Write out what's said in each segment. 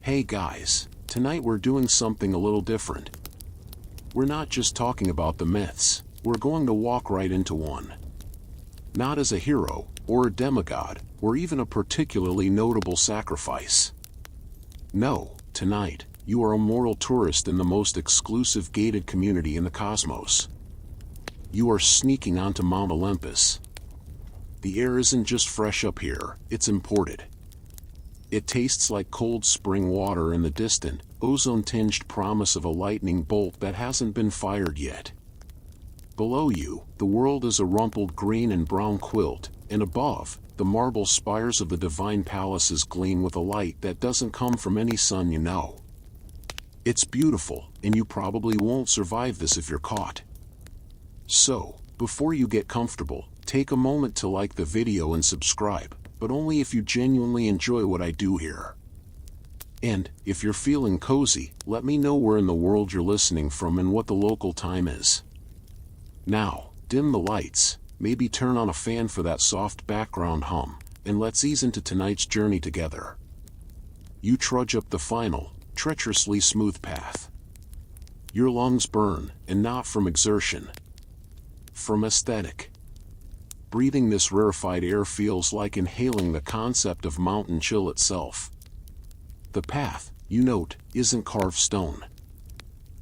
Hey guys, tonight we're doing something a little different. We're not just talking about the myths, we're going to walk right into one. Not as a hero, or a demigod, or even a particularly notable sacrifice. No, tonight, you are a moral tourist in the most exclusive gated community in the cosmos. You are sneaking onto Mount Olympus. The air isn't just fresh up here, it's imported. It tastes like cold spring water and the distant, ozone-tinged promise of a lightning bolt that hasn't been fired yet. Below you, the world is a rumpled green and brown quilt, and above, the marble spires of the divine palaces gleam with a light that doesn't come from any sun you know. It's beautiful, and you probably won't survive this if you're caught. So, before you get comfortable, take a moment to like the video and subscribe, but only if you genuinely enjoy what I do here. And, if you're feeling cozy, let me know where in the world you're listening from and what the local time is. Now, dim the lights, maybe turn on a fan for that soft background hum, and let's ease into tonight's journey together. You trudge up the final, treacherously smooth path. Your lungs burn, and not from exertion. From aesthetic. Breathing this rarefied air feels like inhaling the concept of mountain chill itself. The path, you note, isn't carved stone.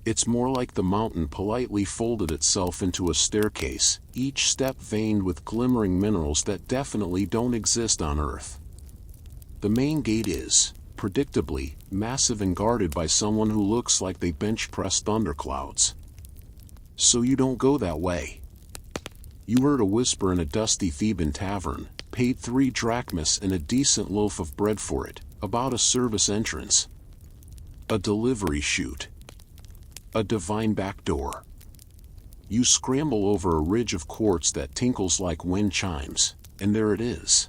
It's more like the mountain politely folded itself into a staircase, each step veined with glimmering minerals that definitely don't exist on Earth. The main gate is, predictably, massive and guarded by someone who looks like they bench-pressed thunderclouds. So you don't go that way. You heard a whisper in a dusty Theban tavern, paid 3 drachmas and a decent loaf of bread for it, about a service entrance. A delivery chute. A divine backdoor. You scramble over a ridge of quartz that tinkles like wind chimes, and there it is.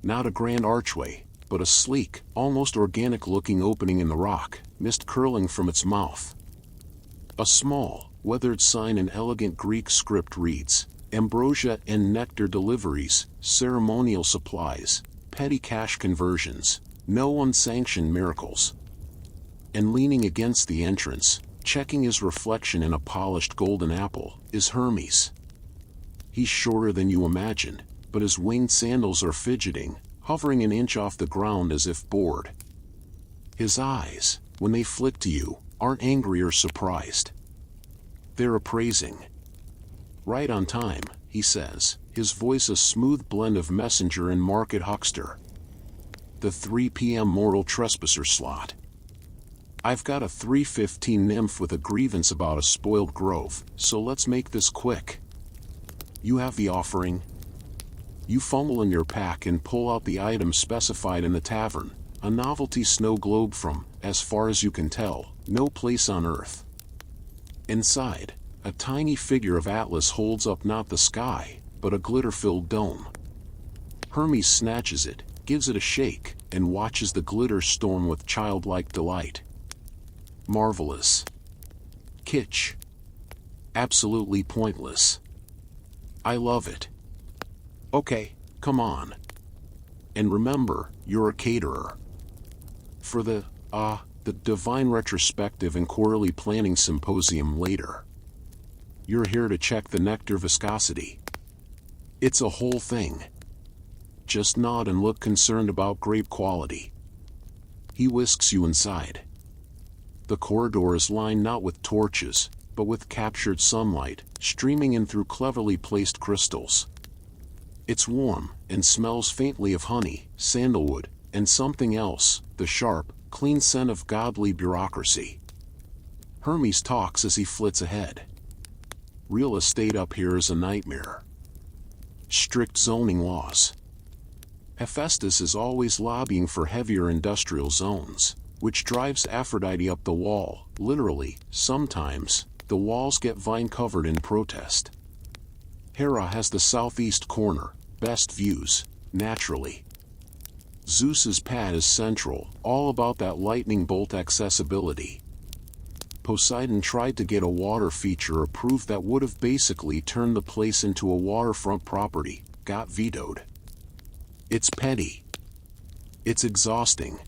Not a grand archway, but a sleek, almost organic-looking opening in the rock, mist curling from its mouth. A small, weathered sign in elegant Greek script reads, "Ambrosia and nectar deliveries, ceremonial supplies, petty cash conversions, no unsanctioned miracles." And leaning against the entrance, checking his reflection in a polished golden apple, is Hermes. He's shorter than you imagined, but his winged sandals are fidgeting, hovering an inch off the ground as if bored. His eyes, when they flick to you, aren't angry or surprised. They're appraising. "Right on time," he says, his voice a smooth blend of messenger and market huckster. "The 3 p.m. mortal trespasser slot. I've got a 3:15 nymph with a grievance about a spoiled grove, so let's make this quick." You have the offering. You fumble in your pack and pull out the item specified in the tavern, a novelty snow globe from, as far as you can tell, no place on Earth. Inside, a tiny figure of Atlas holds up not the sky, but a glitter-filled dome. Hermes snatches it, gives it a shake, and watches the glitter storm with childlike delight. Marvelous. Kitsch. Absolutely pointless. I love it. Okay, come on. And remember, you're a caterer. For the Divine Retrospective and Quarterly Planning Symposium later. You're here to check the nectar viscosity. It's a whole thing. Just nod and look concerned about grape quality. He whisks you inside. The corridor is lined not with torches, but with captured sunlight, streaming in through cleverly placed crystals. It's warm, and smells faintly of honey, sandalwood, and something else, the sharp, clean scent of godly bureaucracy. Hermes talks as he flits ahead. Real estate up here is a nightmare. Strict zoning laws. Hephaestus is always lobbying for heavier industrial zones, which drives Aphrodite up the wall, literally. Sometimes, the walls get vine-covered in protest. Hera has the southeast corner, best views, naturally. Zeus's pad is central, all about that lightning bolt accessibility. Poseidon tried to get a water feature approved that would have basically turned the place into a waterfront property, got vetoed. It's petty. It's exhausting.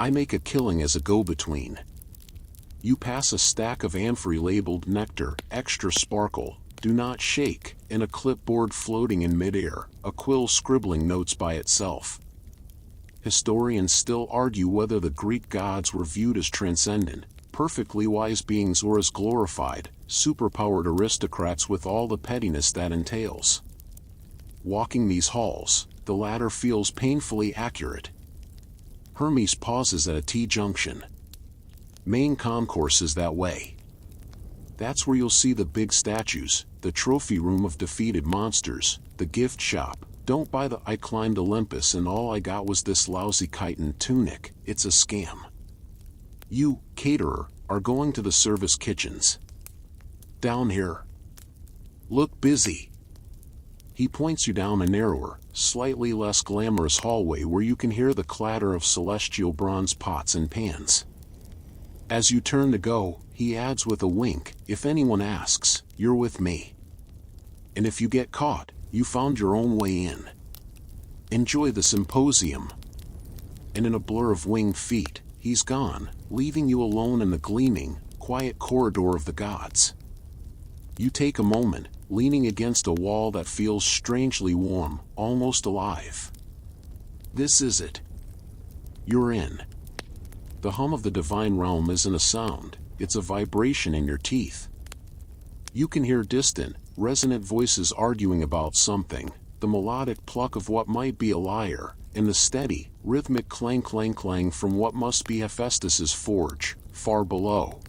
I make a killing as a go-between. You pass a stack of amphory labeled nectar, extra sparkle, do not shake, and a clipboard floating in midair, a quill scribbling notes by itself. Historians still argue whether the Greek gods were viewed as transcendent, perfectly wise beings or as glorified, superpowered aristocrats with all the pettiness that entails. Walking these halls, the latter feels painfully accurate. Hermes pauses at a T-junction. Main concourse is that way. That's where you'll see the big statues, the trophy room of defeated monsters, the gift shop. Don't buy the "I climbed Olympus and all I got was this lousy chitin tunic, it's a scam." You, caterer, are going to the service kitchens. Down here. Look busy. He points you down a narrower, slightly less glamorous hallway where you can hear the clatter of celestial bronze pots and pans. As you turn to go, he adds with a wink, "If anyone asks, you're with me. And if you get caught, you found your own way in. Enjoy the symposium." And in a blur of winged feet, he's gone, leaving you alone in the gleaming, quiet corridor of the gods. You take a moment, leaning against a wall that feels strangely warm, almost alive. This is it. You're in. The hum of the divine realm isn't a sound, it's a vibration in your teeth. You can hear distant, resonant voices arguing about something, the melodic pluck of what might be a lyre, and the steady, rhythmic clang-clang-clang from what must be Hephaestus's forge, far below.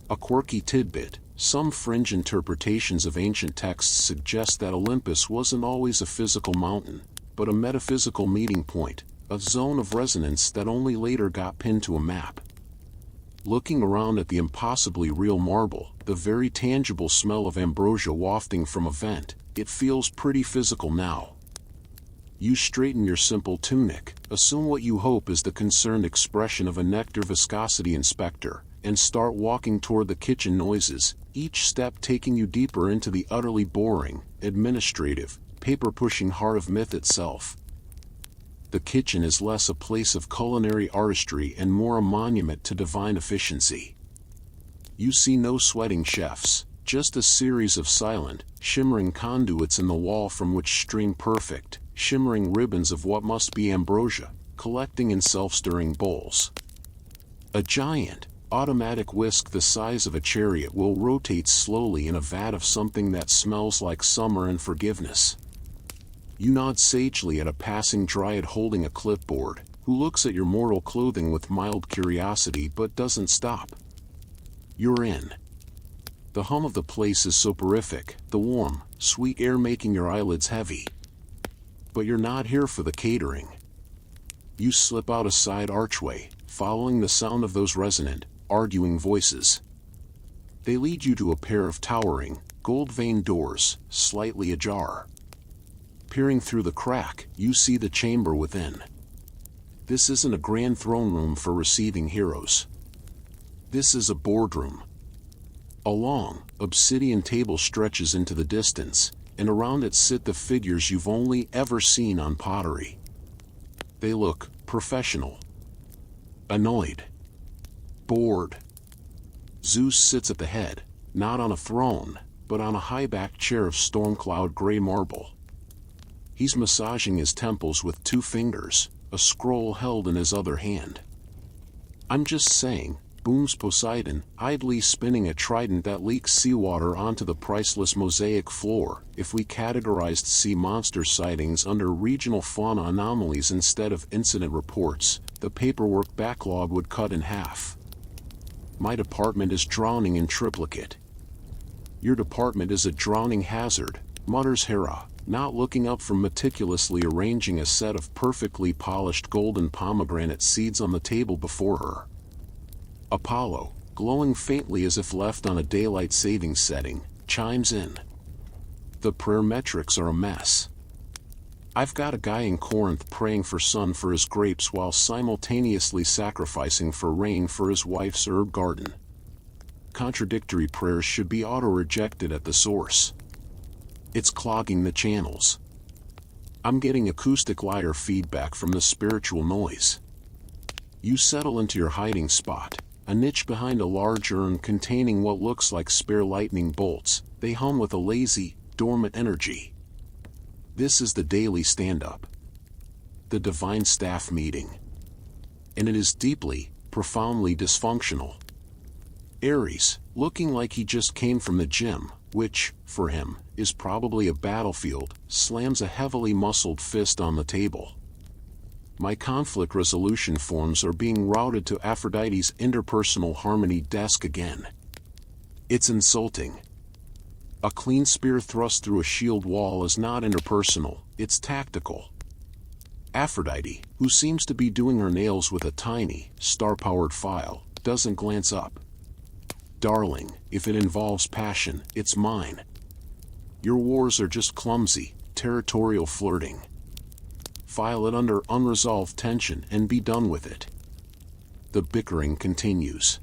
A quirky tidbit: some fringe interpretations of ancient texts suggest that Olympus wasn't always a physical mountain, but a metaphysical meeting point, a zone of resonance that only later got pinned to a map. Looking around at the impossibly real marble, the very tangible smell of ambrosia wafting from a vent, it feels pretty physical now. You straighten your simple tunic, assume what you hope is the concerned expression of a nectar viscosity inspector, and start walking toward the kitchen noises, each step taking you deeper into the utterly boring, administrative, paper-pushing heart of myth itself. The kitchen is less a place of culinary artistry and more a monument to divine efficiency. You see no sweating chefs, just a series of silent, shimmering conduits in the wall from which stream perfect, shimmering ribbons of what must be ambrosia, collecting in self-stirring bowls. A giant, automatic whisk the size of a chariot will rotate slowly in a vat of something that smells like summer and forgiveness. You nod sagely at a passing dryad holding a clipboard, who looks at your mortal clothing with mild curiosity but doesn't stop. You're in. The hum of the place is soporific, the warm, sweet air making your eyelids heavy. But you're not here for the catering. You slip out a side archway, following the sound of those resonant, arguing voices. They lead you to a pair of towering, gold-veined doors, slightly ajar. Peering through the crack, you see the chamber within. This isn't a grand throne room for receiving heroes. This is a boardroom. A long, obsidian table stretches into the distance, and around it sit the figures you've only ever seen on pottery. They look professional. Annoyed. Bored. Zeus sits at the head, not on a throne, but on a high-backed chair of storm-cloud gray marble. He's massaging his temples with 2 fingers, a scroll held in his other hand. "I'm just saying," booms Poseidon, idly spinning a trident that leaks seawater onto the priceless mosaic floor. "If we categorized sea monster sightings under regional fauna anomalies instead of incident reports, the paperwork backlog would cut in half. My department is drowning in triplicate." "Your department is a drowning hazard," mutters Hera, not looking up from meticulously arranging a set of perfectly polished golden pomegranate seeds on the table before her. Apollo, glowing faintly as if left on a daylight saving setting, chimes in. "The prayer metrics are a mess. I've got a guy in Corinth praying for sun for his grapes while simultaneously sacrificing for rain for his wife's herb garden. Contradictory prayers should be auto-rejected at the source. It's clogging the channels. I'm getting acoustic lyre feedback from the spiritual noise." You settle into your hiding spot, a niche behind a large urn containing what looks like spare lightning bolts. They hum with a lazy, dormant energy. This is the daily stand-up. The divine staff meeting. And it is deeply, profoundly dysfunctional. Ares, looking like he just came from the gym, which, for him, is probably a battlefield, slams a heavily muscled fist on the table. My conflict resolution forms are being routed to Aphrodite's interpersonal harmony desk again. It's insulting. A clean spear thrust through a shield wall is not interpersonal, it's tactical. Aphrodite, who seems to be doing her nails with a tiny, star-powered file, doesn't glance up. Darling, if it involves passion, it's mine. Your wars are just clumsy, territorial flirting. File it under unresolved tension and be done with it. The bickering continues.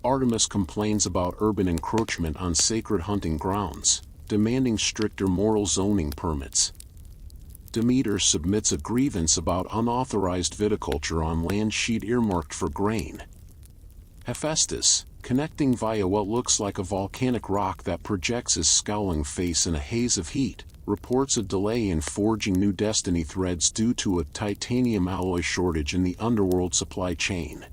Artemis complains about urban encroachment on sacred hunting grounds, demanding stricter moral zoning permits. Demeter submits a grievance about unauthorized viticulture on land sheet earmarked for grain. Hephaestus, connecting via what looks like a volcanic rock that projects his scowling face in a haze of heat, reports a delay in forging new destiny threads due to a titanium alloy shortage in the Underworld supply chain.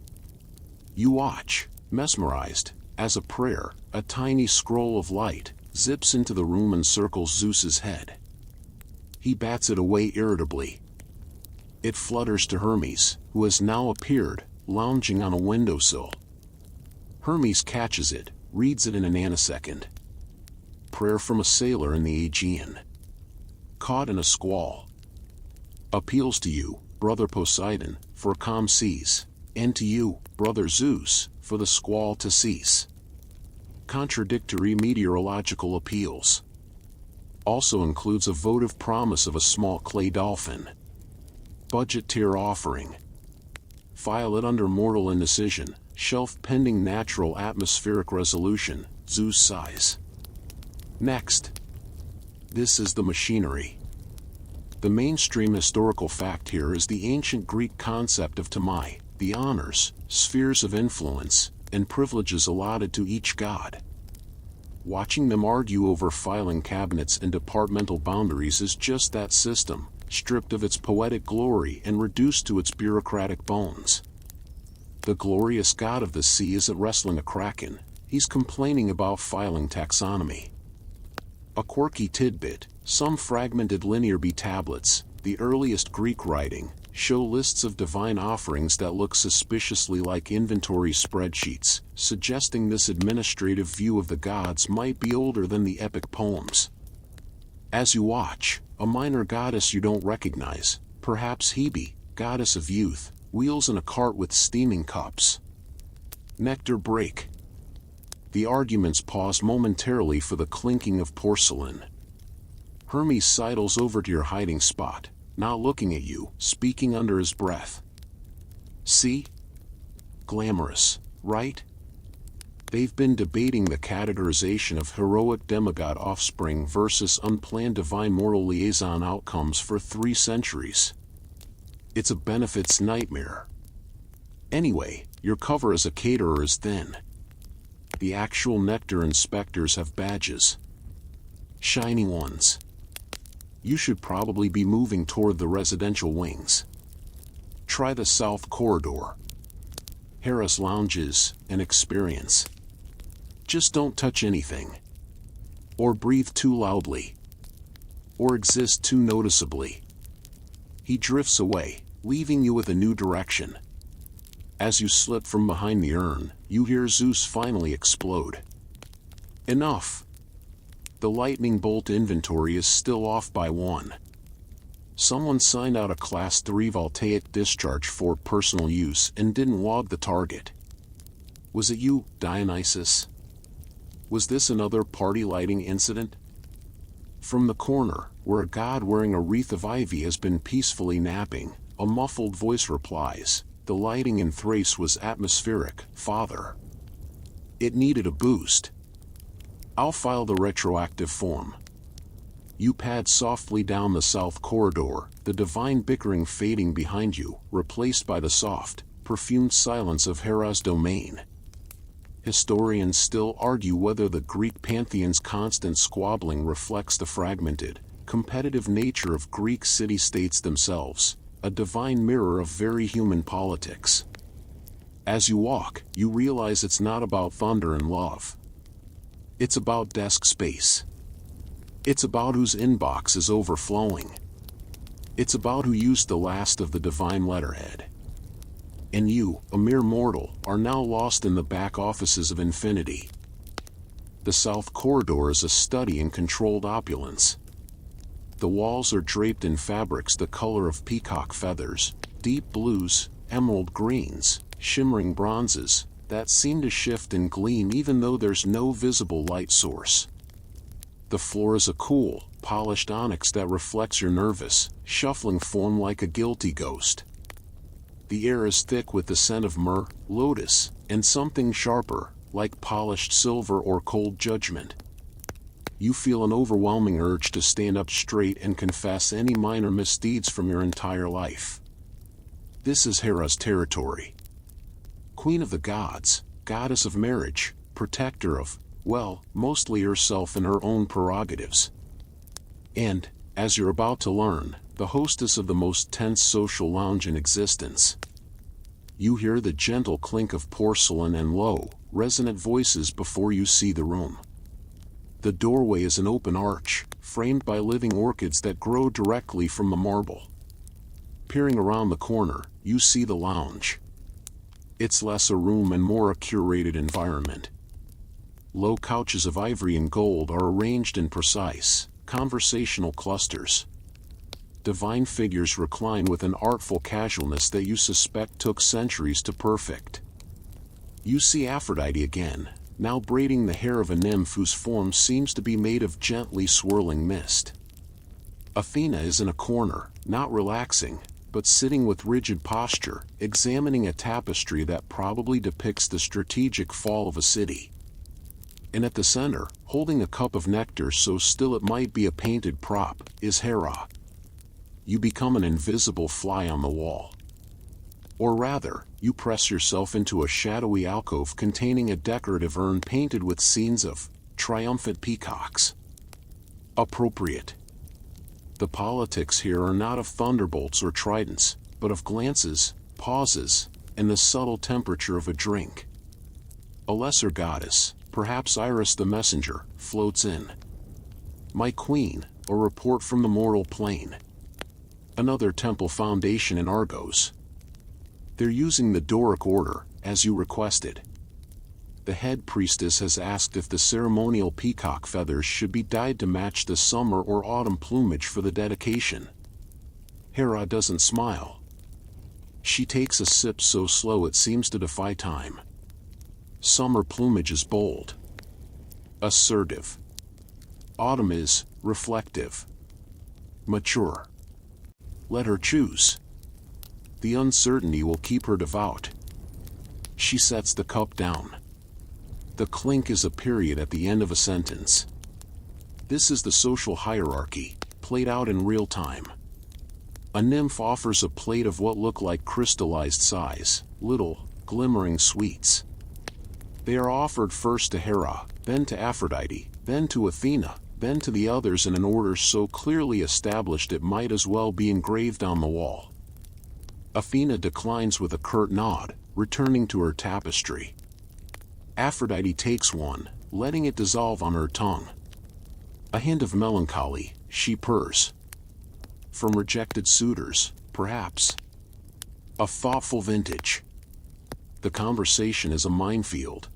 You watch, mesmerized, as a prayer, a tiny scroll of light, zips into the room and circles Zeus's head. He bats it away irritably. It flutters to Hermes, who has now appeared, lounging on a windowsill. Hermes catches it, reads it in a nanosecond. Prayer from a sailor in the Aegean. Caught in a squall. Appeals to you, brother Poseidon, for calm seas, and to you, brother Zeus, for the squall to cease. Contradictory meteorological appeals. Also includes a votive promise of a small clay dolphin. Budget tier offering. File it under mortal indecision, shelf pending natural atmospheric resolution, Zeus sighs. Next. This is the machinery. The mainstream historical fact here is the ancient Greek concept of timai, the honors, spheres of influence, and privileges allotted to each god. Watching them argue over filing cabinets and departmental boundaries is just that system, stripped of its poetic glory and reduced to its bureaucratic bones. The glorious god of the sea isn't wrestling a kraken, he's complaining about filing taxonomy. A quirky tidbit, some fragmented linear B tablets, the earliest Greek writing, show lists of divine offerings that look suspiciously like inventory spreadsheets, suggesting this administrative view of the gods might be older than the epic poems. As you watch, a minor goddess you don't recognize, perhaps Hebe, goddess of youth, wheels in a cart with steaming cups. Nectar break. The arguments pause momentarily for the clinking of porcelain. Hermes sidles over to your hiding spot, not looking at you, speaking under his breath. See? Glamorous, right? They've been debating the categorization of heroic demigod offspring versus unplanned divine moral liaison outcomes for 3 centuries. It's a benefits nightmare. Anyway, your cover as a caterer is thin. The actual nectar inspectors have badges. Shiny ones. You should probably be moving toward the residential wings. Try the south corridor. Hera's lounges, an experience. Just don't touch anything. Or breathe too loudly. Or exist too noticeably. He drifts away, leaving you with a new direction. As you slip from behind the urn, you hear Zeus finally explode. Enough. The lightning bolt inventory is still off by 1. Someone signed out a Class 3 voltaic discharge for personal use and didn't log the target. Was it you, Dionysus? Was this another party lighting incident? From the corner, where a god wearing a wreath of ivy has been peacefully napping, a muffled voice replies, "The lighting in Thrace was atmospheric, Father. It needed a boost. I'll file the retroactive form." You pad softly down the south corridor, the divine bickering fading behind you, replaced by the soft, perfumed silence of Hera's domain. Historians still argue whether the Greek pantheon's constant squabbling reflects the fragmented, competitive nature of Greek city-states themselves, a divine mirror of very human politics. As you walk, you realize it's not about thunder and love. It's about desk space. It's about whose inbox is overflowing. It's about who used the last of the divine letterhead. And you, a mere mortal, are now lost in the back offices of infinity. The south corridor is a study in controlled opulence. The walls are draped in fabrics the color of peacock feathers, deep blues, emerald greens, shimmering bronzes, that seem to shift and gleam even though there's no visible light source. The floor is a cool, polished onyx that reflects your nervous, shuffling form like a guilty ghost. The air is thick with the scent of myrrh, lotus, and something sharper, like polished silver or cold judgment. You feel an overwhelming urge to stand up straight and confess any minor misdeeds from your entire life. This is Hera's territory. Queen of the gods, goddess of marriage, protector of, well, mostly herself and her own prerogatives. And, as you're about to learn, the hostess of the most tense social lounge in existence. You hear the gentle clink of porcelain and low, resonant voices before you see the room. The doorway is an open arch, framed by living orchids that grow directly from the marble. Peering around the corner, you see the lounge. It's less a room and more a curated environment. Low couches of ivory and gold are arranged in precise, conversational clusters. Divine figures recline with an artful casualness that you suspect took centuries to perfect. You see Aphrodite again, now braiding the hair of a nymph whose form seems to be made of gently swirling mist. Athena is in a corner, not relaxing, but sitting with rigid posture, examining a tapestry that probably depicts the strategic fall of a city. And at the center, holding a cup of nectar so still it might be a painted prop, is Hera. You become an invisible fly on the wall. Or rather, you press yourself into a shadowy alcove containing a decorative urn painted with scenes of triumphant peacocks. Appropriate. The politics here are not of thunderbolts or tridents, but of glances, pauses, and the subtle temperature of a drink. A lesser goddess, perhaps Iris the messenger, floats in. My queen, a report from the mortal plane. Another temple foundation in Argos. They're using the Doric order, as you requested. The head priestess has asked if the ceremonial peacock feathers should be dyed to match the summer or autumn plumage for the dedication. Hera doesn't smile. She takes a sip so slow it seems to defy time. Summer plumage is bold, assertive. Autumn is reflective, mature. Let her choose. The uncertainty will keep her devout. She sets the cup down. The clink is a period at the end of a sentence. This is the social hierarchy, played out in real time. A nymph offers a plate of what look like crystallized sighs, little, glimmering sweets. They are offered first to Hera, then to Aphrodite, then to Athena, then to the others in an order so clearly established it might as well be engraved on the wall. Athena declines with a curt nod, returning to her tapestry. Aphrodite takes one, letting it dissolve on her tongue. A hint of melancholy, she purrs. From rejected suitors, perhaps. A thoughtful vintage. The conversation is a minefield.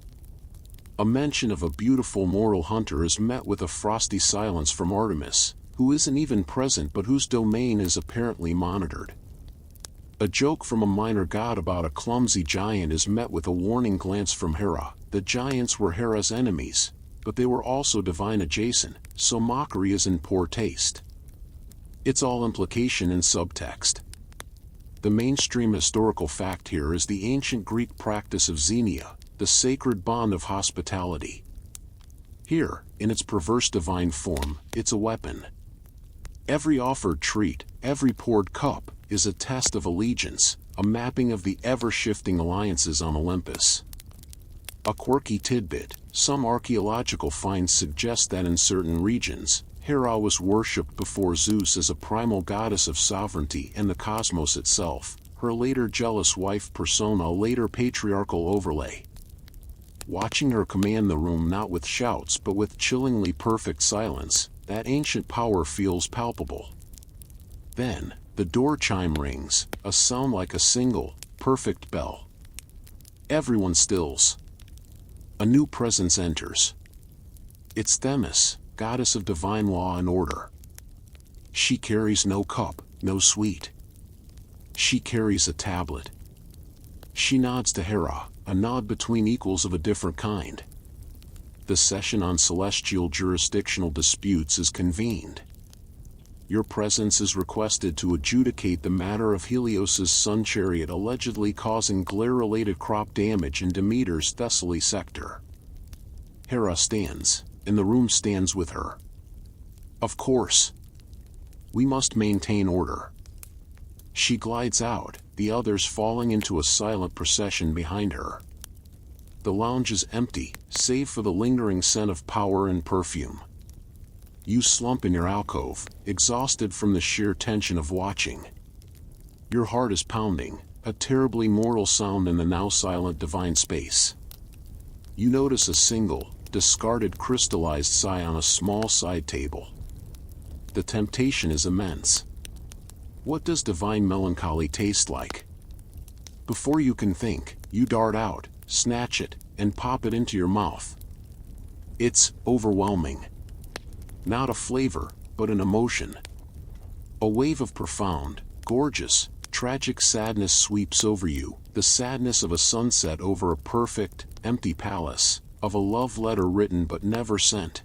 A mention of a beautiful mortal hunter is met with a frosty silence from Artemis, who isn't even present but whose domain is apparently monitored. A joke from a minor god about a clumsy giant is met with a warning glance from Hera. The giants were Hera's enemies, but they were also divine adjacent, so mockery is in poor taste. It's all implication and subtext. The mainstream historical fact here is the ancient Greek practice of xenia, the sacred bond of hospitality. Here, in its perverse divine form, it's a weapon. Every offered treat, every poured cup, is a test of allegiance, a mapping of the ever-shifting alliances on Olympus. A quirky tidbit: some archaeological finds suggest that in certain regions, Hera was worshipped before Zeus as a primal goddess of sovereignty and the cosmos itself, her later jealous wife persona, later patriarchal overlay. Watching her command the room not with shouts but with chillingly perfect silence, that ancient power feels palpable. Then, the door chime rings, a sound like a single, perfect bell. Everyone stills. A new presence enters. It's Themis, goddess of divine law and order. She carries no cup, no sweet. She carries a tablet. She nods to Hera, a nod between equals of a different kind. The session on celestial jurisdictional disputes is convened. Your presence is requested to adjudicate the matter of Helios's sun-chariot allegedly causing glare-related crop damage in Demeter's Thessaly sector. Hera stands, and the room stands with her. Of course. We must maintain order. She glides out, the others falling into a silent procession behind her. The lounge is empty, save for the lingering scent of power and perfume. You slump in your alcove, exhausted from the sheer tension of watching. Your heart is pounding, a terribly mortal sound in the now silent divine space. You notice a single, discarded crystallized sigh on a small side table. The temptation is immense. What does divine melancholy taste like? Before you can think, you dart out, snatch it, and pop it into your mouth. It's overwhelming. Not a flavor, but an emotion. A wave of profound, gorgeous, tragic sadness sweeps over you, the sadness of a sunset over a perfect, empty palace, of a love letter written but never sent.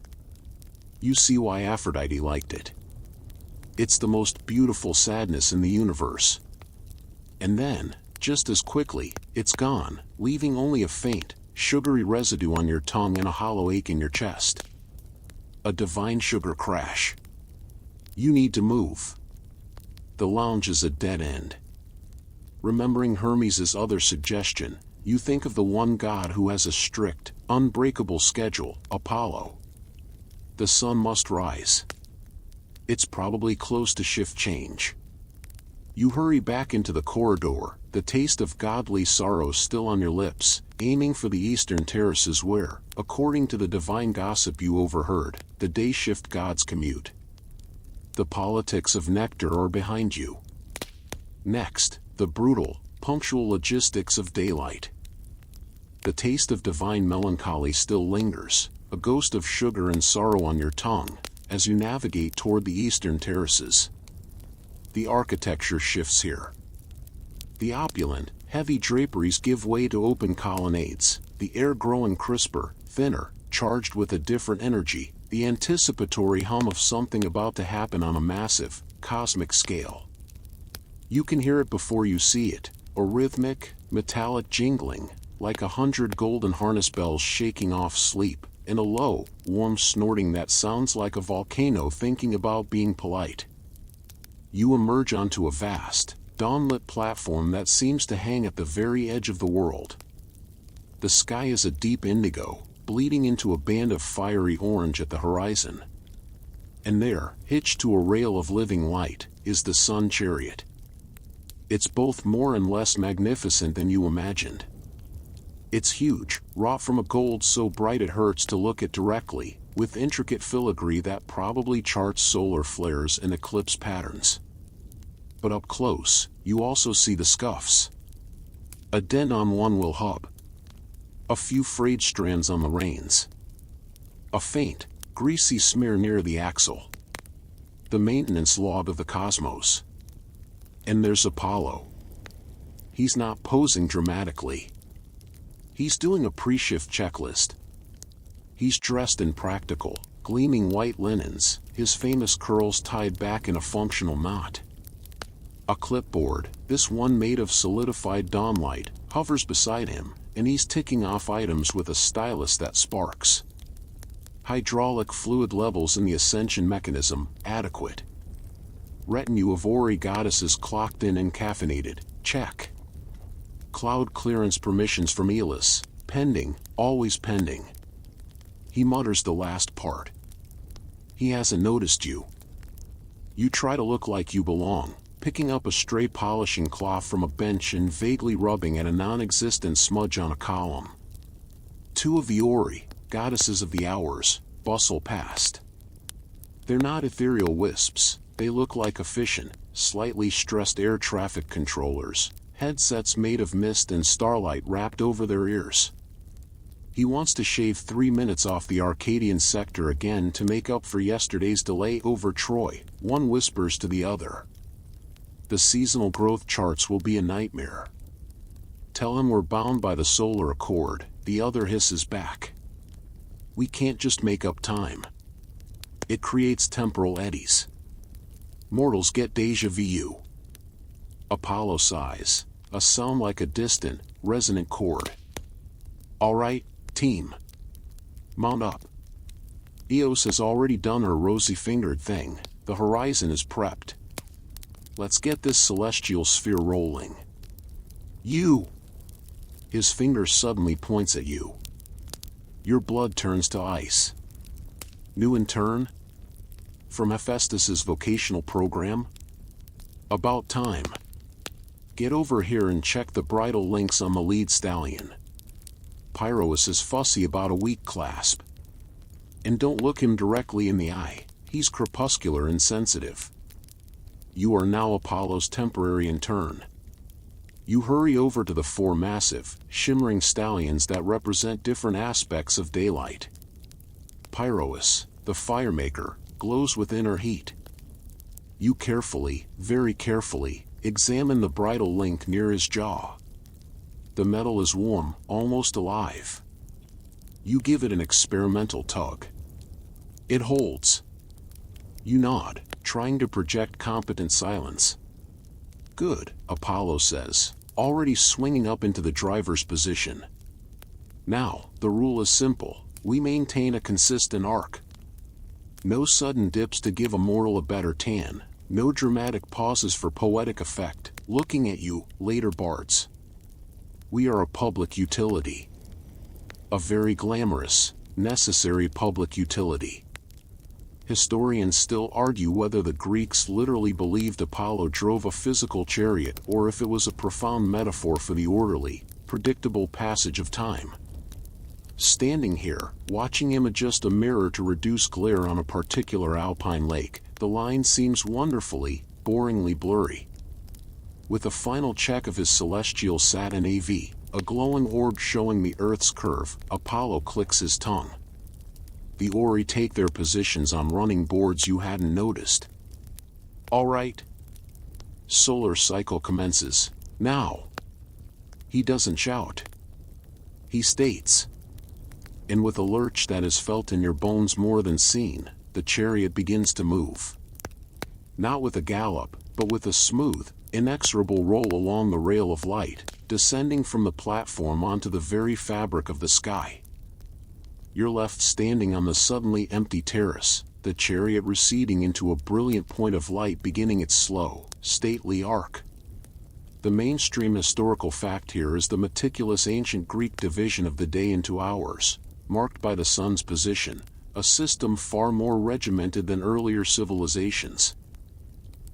You see why Aphrodite liked it. It's the most beautiful sadness in the universe. And then, just as quickly, it's gone, leaving only a faint, sugary residue on your tongue and a hollow ache in your chest. A divine sugar crash. You need to move. The lounge is a dead end. Remembering Hermes' other suggestion, you think of the one god who has a strict, unbreakable schedule, Apollo. The sun must rise. It's probably close to shift change. You hurry back into the corridor, the taste of godly sorrow still on your lips, aiming for the eastern terraces where, according to the divine gossip you overheard, the day shift gods commute. The politics of nectar are behind you. Next, the brutal, punctual logistics of daylight. The taste of divine melancholy still lingers, a ghost of sugar and sorrow on your tongue, as you navigate toward the eastern terraces. The architecture shifts here. The opulent, heavy draperies give way to open colonnades, the air growing crisper, thinner, charged with a different energy, the anticipatory hum of something about to happen on a massive, cosmic scale. You can hear it before you see it, a rhythmic, metallic jingling, like 100 golden harness bells shaking off sleep, and a low, warm snorting that sounds like a volcano thinking about being polite. You emerge onto a vast, dawn-lit platform that seems to hang at the very edge of the world. The sky is a deep indigo, bleeding into a band of fiery orange at the horizon. And there, hitched to a rail of living light, is the sun-chariot. It's both more and less magnificent than you imagined. It's huge, wrought from a gold so bright it hurts to look at directly, with intricate filigree that probably charts solar flares and eclipse patterns. But up close, you also see the scuffs. A dent on one wheel hub. A few frayed strands on the reins. A faint, greasy smear near the axle. The maintenance log of the cosmos. And there's Apollo. He's not posing dramatically. He's doing a pre-shift checklist. He's dressed in practical, gleaming white linens, his famous curls tied back in a functional knot. A clipboard, this one made of solidified dawnlight, hovers beside him, and he's ticking off items with a stylus that sparks. Hydraulic fluid levels in the ascension mechanism, adequate. Retinue of Ori goddesses clocked in and caffeinated, check. Cloud clearance permissions from Elis, pending, always pending. He mutters the last part. He hasn't noticed you. You try to look like you belong, picking up a stray polishing cloth from a bench and vaguely rubbing at a non-existent smudge on a column. Two of the Ori, goddesses of the hours, bustle past. They're not ethereal wisps, they look like efficient, slightly stressed air traffic controllers, headsets made of mist and starlight wrapped over their ears. He wants to shave 3 minutes off the Arcadian sector again to make up for yesterday's delay over Troy, one whispers to the other. The seasonal growth charts will be a nightmare. Tell him we're bound by the solar accord, the other hisses back. We can't just make up time. It creates temporal eddies. Mortals get déjà vu. Apollo sighs, a sound like a distant, resonant chord. All right, team. Mount up. Eos has already done her rosy-fingered thing, the horizon is prepped. Let's get this celestial sphere rolling. You! His finger suddenly points at you. Your blood turns to ice. New intern? From Hephaestus's vocational program? About time. Get over here and check the bridle links on the lead stallion. Pyrois is fussy about a weak clasp. And don't look him directly in the eye, he's crepuscular and sensitive. You are now Apollo's temporary intern. You hurry over to the 4 massive, shimmering stallions that represent different aspects of daylight. Pyrois, the firemaker, glows with inner heat. You carefully, very carefully, examine the bridle link near his jaw. The metal is warm, almost alive. You give it an experimental tug. It holds. You nod, trying to project competent silence. Good, Apollo says, already swinging up into the driver's position. Now, the rule is simple, we maintain a consistent arc. No sudden dips to give a mortal a better tan, no dramatic pauses for poetic effect, looking at you, later bards. We are a public utility. A very glamorous, necessary public utility. Historians still argue whether the Greeks literally believed Apollo drove a physical chariot or if it was a profound metaphor for the orderly, predictable passage of time. Standing here, watching him adjust a mirror to reduce glare on a particular alpine lake, the line seems wonderfully, boringly blurry. With a final check of his celestial Saturn AV, a glowing orb showing the Earth's curve, Apollo clicks his tongue. The Ori take their positions on running boards you hadn't noticed. All right. Solar cycle commences, now. He doesn't shout. He states. And with a lurch that is felt in your bones more than seen, the chariot begins to move. Not with a gallop, but with a smooth, inexorable roll along the rail of light, descending from the platform onto the very fabric of the sky. You're left standing on the suddenly empty terrace, the chariot receding into a brilliant point of light beginning its slow, stately arc. The mainstream historical fact here is the meticulous ancient Greek division of the day into hours, marked by the sun's position, a system far more regimented than earlier civilizations.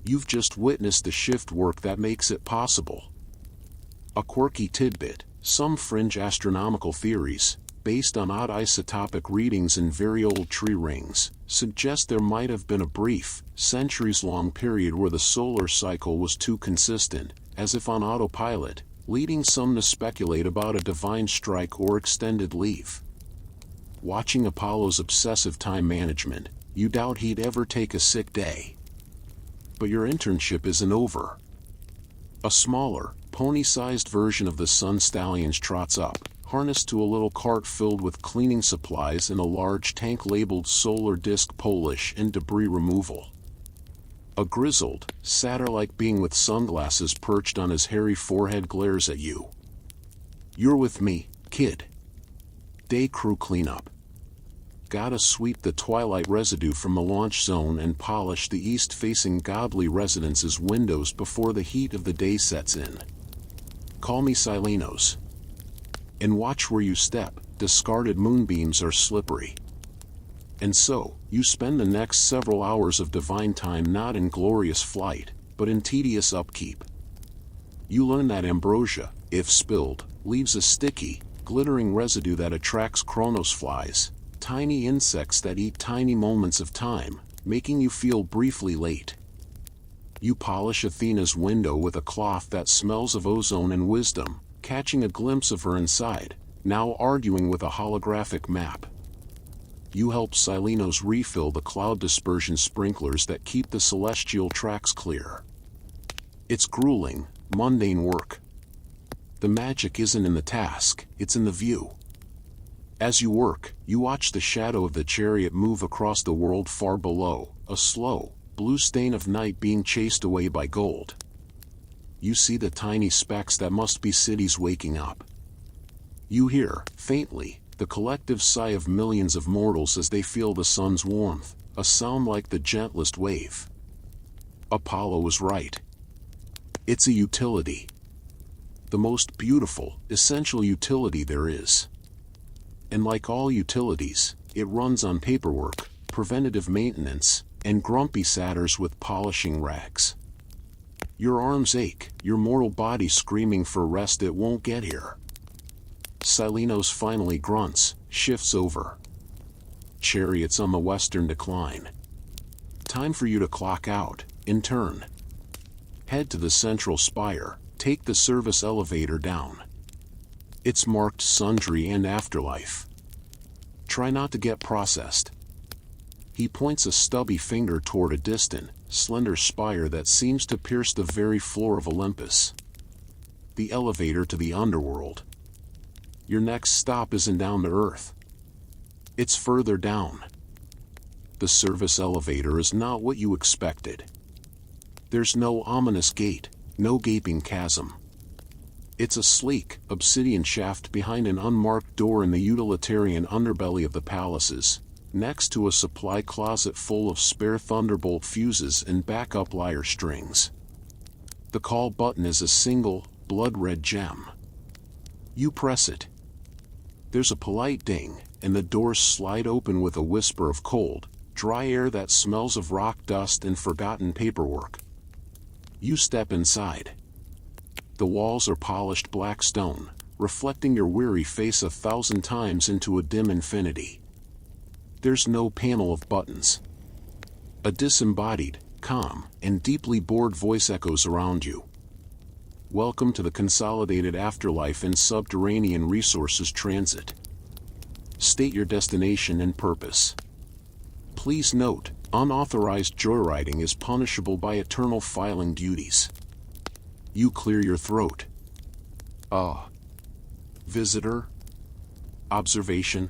You've just witnessed the shift work that makes it possible. A quirky tidbit, some fringe astronomical theories, based on odd isotopic readings in very old tree rings, suggest there might have been a brief, centuries-long period where the solar cycle was too consistent, as if on autopilot, leading some to speculate about a divine strike or extended leave. Watching Apollo's obsessive time management, you doubt he'd ever take a sick day. But your internship isn't over. A smaller, pony-sized version of the Sun Stallions trots up, harnessed to a little cart filled with cleaning supplies and a large tank labeled Solar Disk Polish and Debris Removal. A grizzled, satyr-like being with sunglasses perched on his hairy forehead glares at you. You're with me, kid. Day crew cleanup. Gotta sweep the twilight residue from the launch zone and polish the east-facing godly residence's windows before the heat of the day sets in. Call me Silenos. And watch where you step, discarded moonbeams are slippery. And so, you spend the next several hours of divine time not in glorious flight, but in tedious upkeep. You learn that ambrosia, if spilled, leaves a sticky, glittering residue that attracts Chronos flies, tiny insects that eat tiny moments of time, making you feel briefly late. You polish Athena's window with a cloth that smells of ozone and wisdom, catching a glimpse of her inside, now arguing with a holographic map. You help Silenos refill the cloud dispersion sprinklers that keep the celestial tracks clear. It's grueling, mundane work. The magic isn't in the task, it's in the view. As you work, you watch the shadow of the chariot move across the world far below, a slow, blue stain of night being chased away by gold. You see the tiny specks that must be cities waking up. You hear, faintly, the collective sigh of millions of mortals as they feel the sun's warmth, a sound like the gentlest wave. Apollo was right. It's a utility. The most beautiful, essential utility there is. And like all utilities, it runs on paperwork, preventative maintenance, and grumpy satyrs with polishing rags. Your arms ache, your mortal body screaming for rest it won't get here. Silenos finally grunts, shifts over. Chariots on the western decline. Time for you to clock out, in turn. Head to the central spire, take the service elevator down. It's marked Sundry and Afterlife. Try not to get processed. He points a stubby finger toward a distant, slender spire that seems to pierce the very floor of Olympus. The elevator to the Underworld. Your next stop isn't down to Earth. It's further down. The service elevator is not what you expected. There's no ominous gate, no gaping chasm. It's a sleek, obsidian shaft behind an unmarked door in the utilitarian underbelly of the palaces, next to a supply closet full of spare Thunderbolt fuses and backup lyre strings. The call button is a single, blood-red gem. You press it. There's a polite ding, and the doors slide open with a whisper of cold, dry air that smells of rock dust and forgotten paperwork. You step inside. The walls are polished black stone, reflecting your weary face 1,000 times into a dim infinity. There's no panel of buttons. A disembodied, calm, and deeply bored voice echoes around you. Welcome to the Consolidated Afterlife and Subterranean Resources Transit. State your destination and purpose. Please note, unauthorized joyriding is punishable by eternal filing duties. You clear your throat. Visitor? Observation?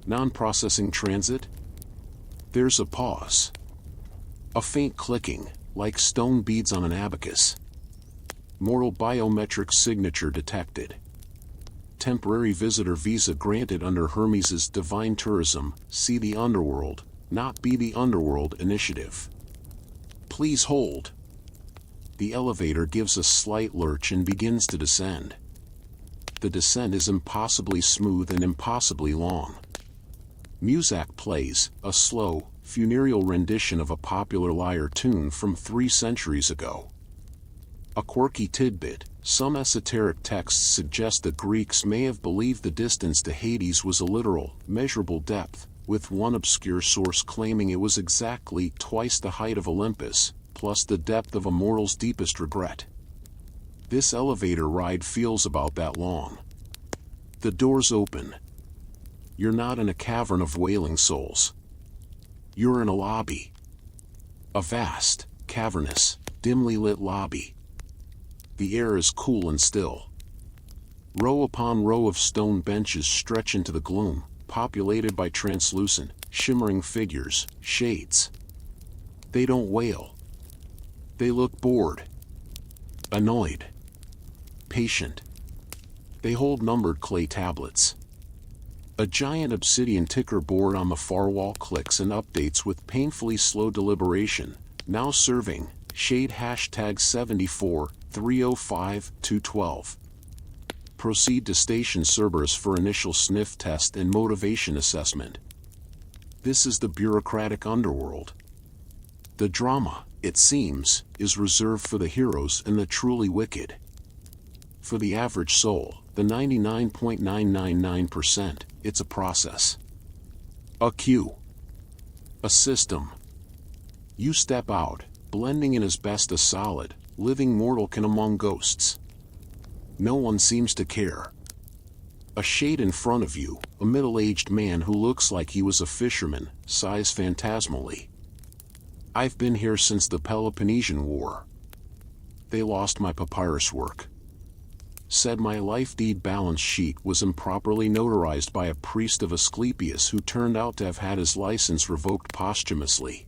Non-processing transit? There's a pause. A faint clicking, like stone beads on an abacus. Mortal biometric signature detected. Temporary visitor visa granted under Hermes's Divine Tourism, see the Underworld, not be the Underworld Initiative. Please hold. The elevator gives a slight lurch and begins to descend. The descent is impossibly smooth and impossibly long. Muzak plays, a slow, funereal rendition of a popular lyre tune from 3 centuries ago. A quirky tidbit, some esoteric texts suggest the Greeks may have believed the distance to Hades was a literal, measurable depth, with one obscure source claiming it was exactly twice the height of Olympus, plus the depth of a mortal's deepest regret. This elevator ride feels about that long. The doors open. You're not in a cavern of wailing souls. You're in a lobby. A vast, cavernous, dimly lit lobby. The air is cool and still. Row upon row of stone benches stretch into the gloom, populated by translucent, shimmering figures, shades. They don't wail. They look bored, annoyed, patient. They hold numbered clay tablets. A giant obsidian ticker board on the far wall clicks and updates with painfully slow deliberation, now serving, shade #74, 305-212. Proceed to Station Cerberus for initial sniff test and motivation assessment. This is the bureaucratic underworld. The drama, it seems, is reserved for the heroes and the truly wicked. For the average soul, the 99.999%, it's a process. A queue. A system. You step out, blending in as best a solid, living mortal can among ghosts. No one seems to care. A shade in front of you, a middle-aged man who looks like he was a fisherman, sighs phantasmally. I've been here since the Peloponnesian War. They lost my papyrus work. Said my life deed balance sheet was improperly notarized by a priest of Asclepius who turned out to have had his license revoked posthumously.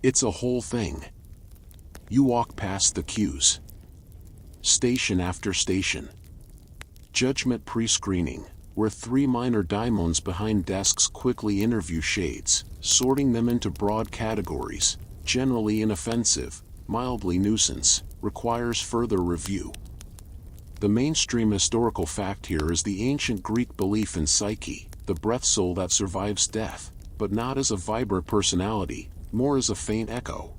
It's a whole thing. You walk past the queues. Station after station. Judgment pre-screening, where three minor daimons behind desks quickly interview shades, sorting them into broad categories, generally inoffensive, mildly nuisance, requires further review. The mainstream historical fact here is the ancient Greek belief in psyche, the breath soul that survives death, but not as a vibrant personality, more as a faint echo.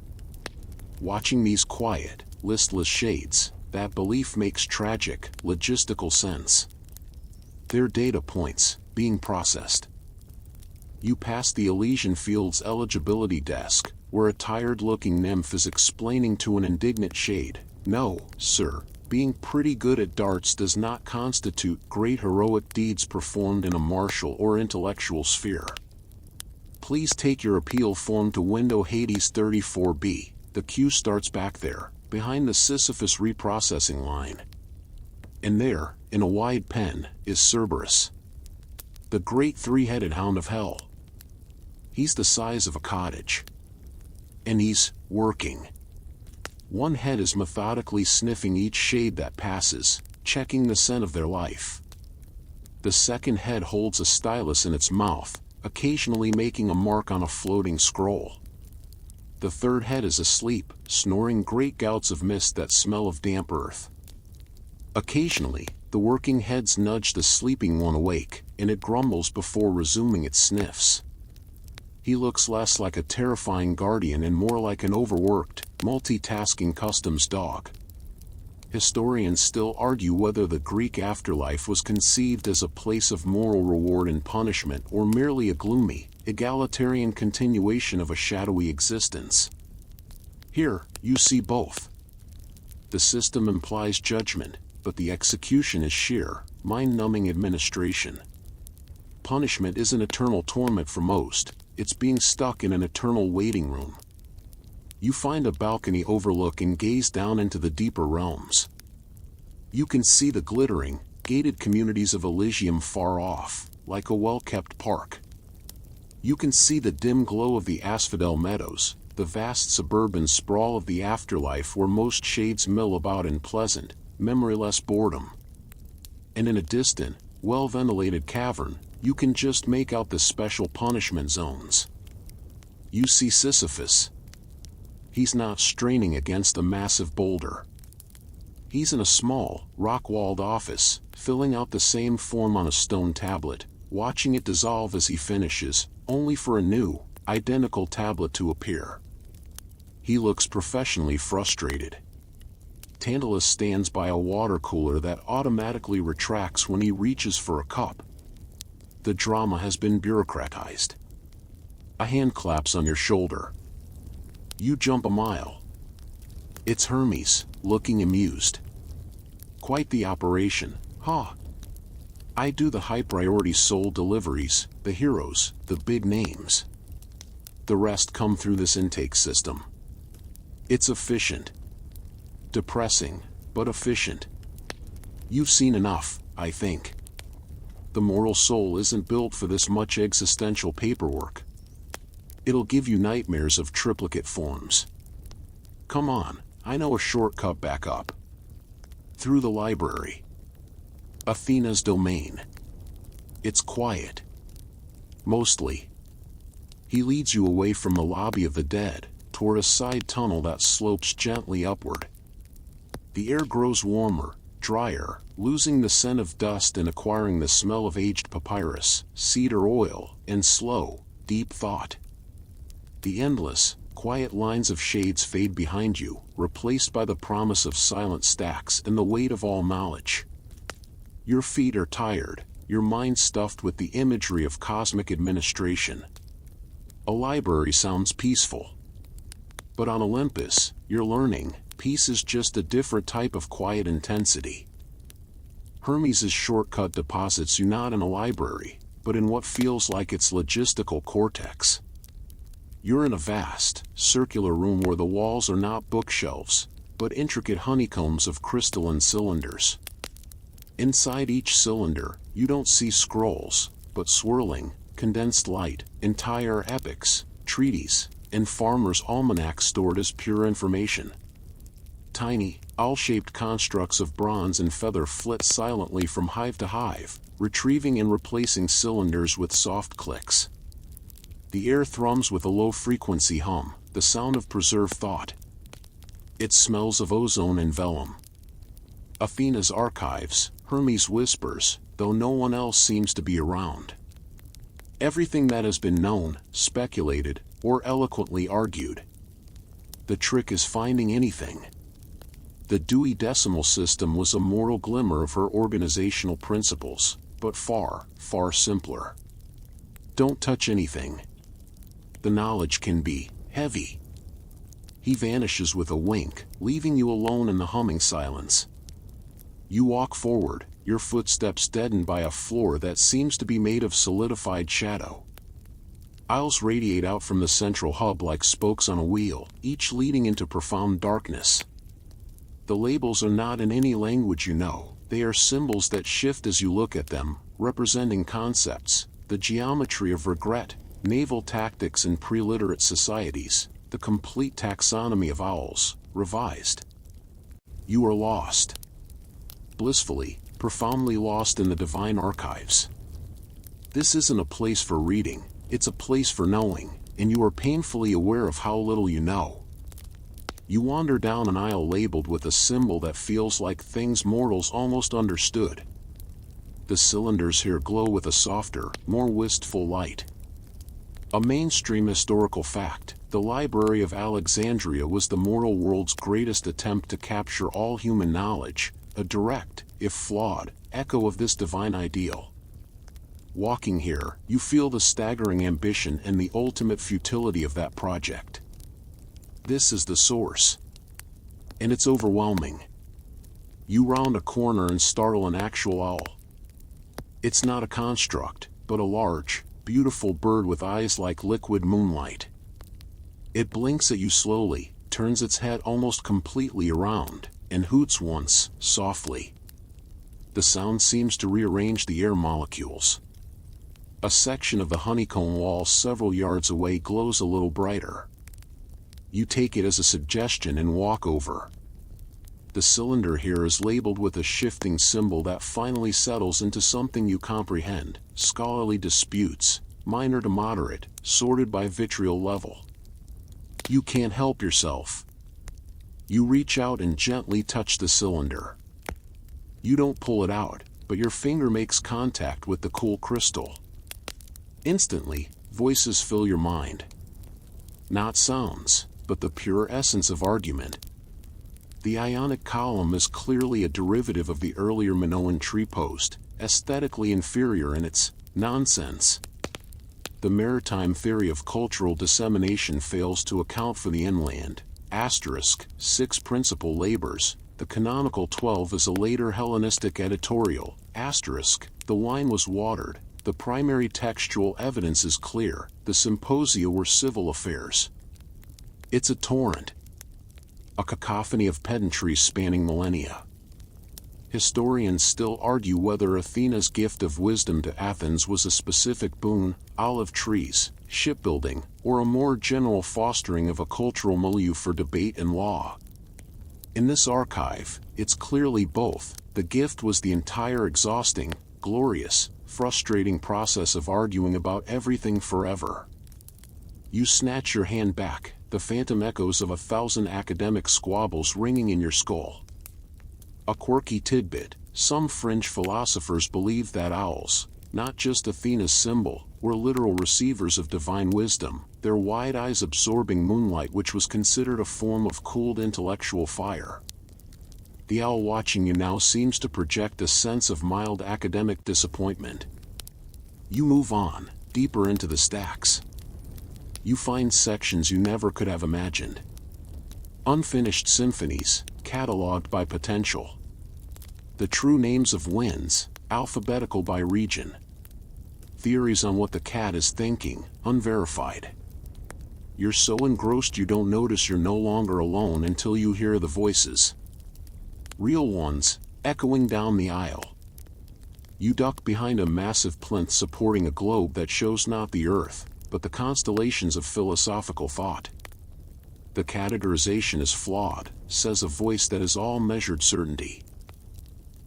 Watching these quiet, listless shades, that belief makes tragic, logistical sense. They're data points, being processed. You pass the Elysian Fields eligibility desk, where a tired-looking nymph is explaining to an indignant shade, "No, sir, being pretty good at darts does not constitute great heroic deeds performed in a martial or intellectual sphere. Please take your appeal form to window Hades 34B. The queue starts back there, behind the Sisyphus reprocessing line. And there, in a wide pen, is Cerberus. The great three-headed hound of hell. He's the size of a cottage. And he's working. One head is methodically sniffing each shade that passes, checking the scent of their life. The second head holds a stylus in its mouth, occasionally making a mark on a floating scroll. The third head is asleep, snoring great gouts of mist that smell of damp earth. Occasionally, the working heads nudge the sleeping one awake, and it grumbles before resuming its sniffs. He looks less like a terrifying guardian and more like an overworked, multitasking customs dog. Historians still argue whether the Greek afterlife was conceived as a place of moral reward and punishment or merely a gloomy, egalitarian continuation of a shadowy existence. Here, you see both. The system implies judgment, but the execution is sheer, mind-numbing administration. Punishment isn't eternal torment for most, it's being stuck in an eternal waiting room. You find a balcony overlook and gaze down into the deeper realms. You can see the glittering, gated communities of Elysium far off, like a well-kept park. You can see the dim glow of the asphodel meadows, the vast suburban sprawl of the afterlife where most shades mill about in pleasant, memoryless boredom. And in a distant, well-ventilated cavern, you can just make out the special punishment zones. You see Sisyphus. He's not straining against a massive boulder. He's in a small, rock-walled office, filling out the same form on a stone tablet, watching it dissolve as he finishes, only for a new, identical tablet to appear. He looks professionally frustrated. Tantalus stands by a water cooler that automatically retracts when he reaches for a cup. The drama has been bureaucratized. A hand claps on your shoulder. You jump a mile. It's Hermes, looking amused. Quite the operation, huh? I do the high-priority soul deliveries, the heroes, the big names. The rest come through this intake system. It's efficient. Depressing, but efficient. You've seen enough, I think. The mortal soul isn't built for this much existential paperwork. It'll give you nightmares of triplicate forms. Come on, I know a shortcut back up. Through the library. Athena's domain. It's quiet. Mostly. He leads you away from the lobby of the dead, toward a side tunnel that slopes gently upward. The air grows warmer, drier, losing the scent of dust and acquiring the smell of aged papyrus, cedar oil, and slow, deep thought. The endless, quiet lines of shades fade behind you, replaced by the promise of silent stacks and the weight of all knowledge. Your feet are tired, your mind stuffed with the imagery of cosmic administration. A library sounds peaceful. But on Olympus, you're learning, peace is just a different type of quiet intensity. Hermes' shortcut deposits you not in a library, but in what feels like its logistical cortex. You're in a vast, circular room where the walls are not bookshelves, but intricate honeycombs of crystalline cylinders. Inside each cylinder, you don't see scrolls, but swirling, condensed light, entire epics, treaties, and farmers' almanacs stored as pure information. Tiny, owl-shaped constructs of bronze and feather flit silently from hive to hive, retrieving and replacing cylinders with soft clicks. The air thrums with a low-frequency hum, the sound of preserved thought. It smells of ozone and vellum. Athena's archives, Hermes whispers, though no one else seems to be around. Everything that has been known, speculated, or eloquently argued. The trick is finding anything. The Dewey Decimal System was a mortal glimmer of her organizational principles, but far, far simpler. Don't touch anything. The knowledge can be heavy. He vanishes with a wink, leaving you alone in the humming silence. You walk forward, your footsteps deadened by a floor that seems to be made of solidified shadow. Aisles radiate out from the central hub like spokes on a wheel, each leading into profound darkness. The labels are not in any language you know, they are symbols that shift as you look at them, representing concepts, the geometry of regret, naval tactics in pre-literate societies, the complete taxonomy of owls, revised. You are lost. Blissfully, profoundly lost in the divine archives. This isn't a place for reading, it's a place for knowing, and you are painfully aware of how little you know. You wander down an aisle labeled with a symbol that feels like things mortals almost understood. The cylinders here glow with a softer, more wistful light. A mainstream historical fact, the Library of Alexandria was the mortal world's greatest attempt to capture all human knowledge, a direct, if flawed, echo of this divine ideal. Walking here, you feel the staggering ambition and the ultimate futility of that project. This is the source. And it's overwhelming. You round a corner and startle an actual owl. It's not a construct, but a large, beautiful bird with eyes like liquid moonlight. It blinks at you slowly, turns its head almost completely around, and hoots once, softly. The sound seems to rearrange the air molecules. A section of the honeycomb wall several yards away glows a little brighter. You take it as a suggestion and walk over. The cylinder here is labeled with a shifting symbol that finally settles into something you comprehend, scholarly disputes, minor to moderate, sorted by vitriol level. You can't help yourself. You reach out and gently touch the cylinder. You don't pull it out, but your finger makes contact with the cool crystal. Instantly, voices fill your mind. Not sounds, but the pure essence of argument. The ionic column is clearly a derivative of the earlier Minoan tree post, aesthetically inferior in its nonsense. The maritime theory of cultural dissemination fails to account for the inland, six principal labors, the canonical 12 is a later Hellenistic editorial, the wine was watered, the primary textual evidence is clear, the symposia were civil affairs. It's a torrent. A cacophony of pedantry spanning millennia. Historians still argue whether Athena's gift of wisdom to Athens was a specific boon, olive trees, shipbuilding, or a more general fostering of a cultural milieu for debate and law. In this archive, it's clearly both. The gift was the entire exhausting, glorious, frustrating process of arguing about everything forever. You snatch your hand back, the phantom echoes of 1,000 academic squabbles ringing in your skull. A quirky tidbit: some fringe philosophers believe that owls, not just Athena's symbol, were literal receivers of divine wisdom, their wide eyes absorbing moonlight, which was considered a form of cooled intellectual fire. The owl watching you now seems to project a sense of mild academic disappointment. You move on, deeper into the stacks. You find sections you never could have imagined. Unfinished symphonies, catalogued by potential. The true names of winds, alphabetical by region. Theories on what the cat is thinking, unverified. You're so engrossed you don't notice you're no longer alone until you hear the voices. Real ones, echoing down the aisle. You duck behind a massive plinth supporting a globe that shows not the Earth, but the constellations of philosophical thought. The categorization is flawed, says a voice that is all measured certainty.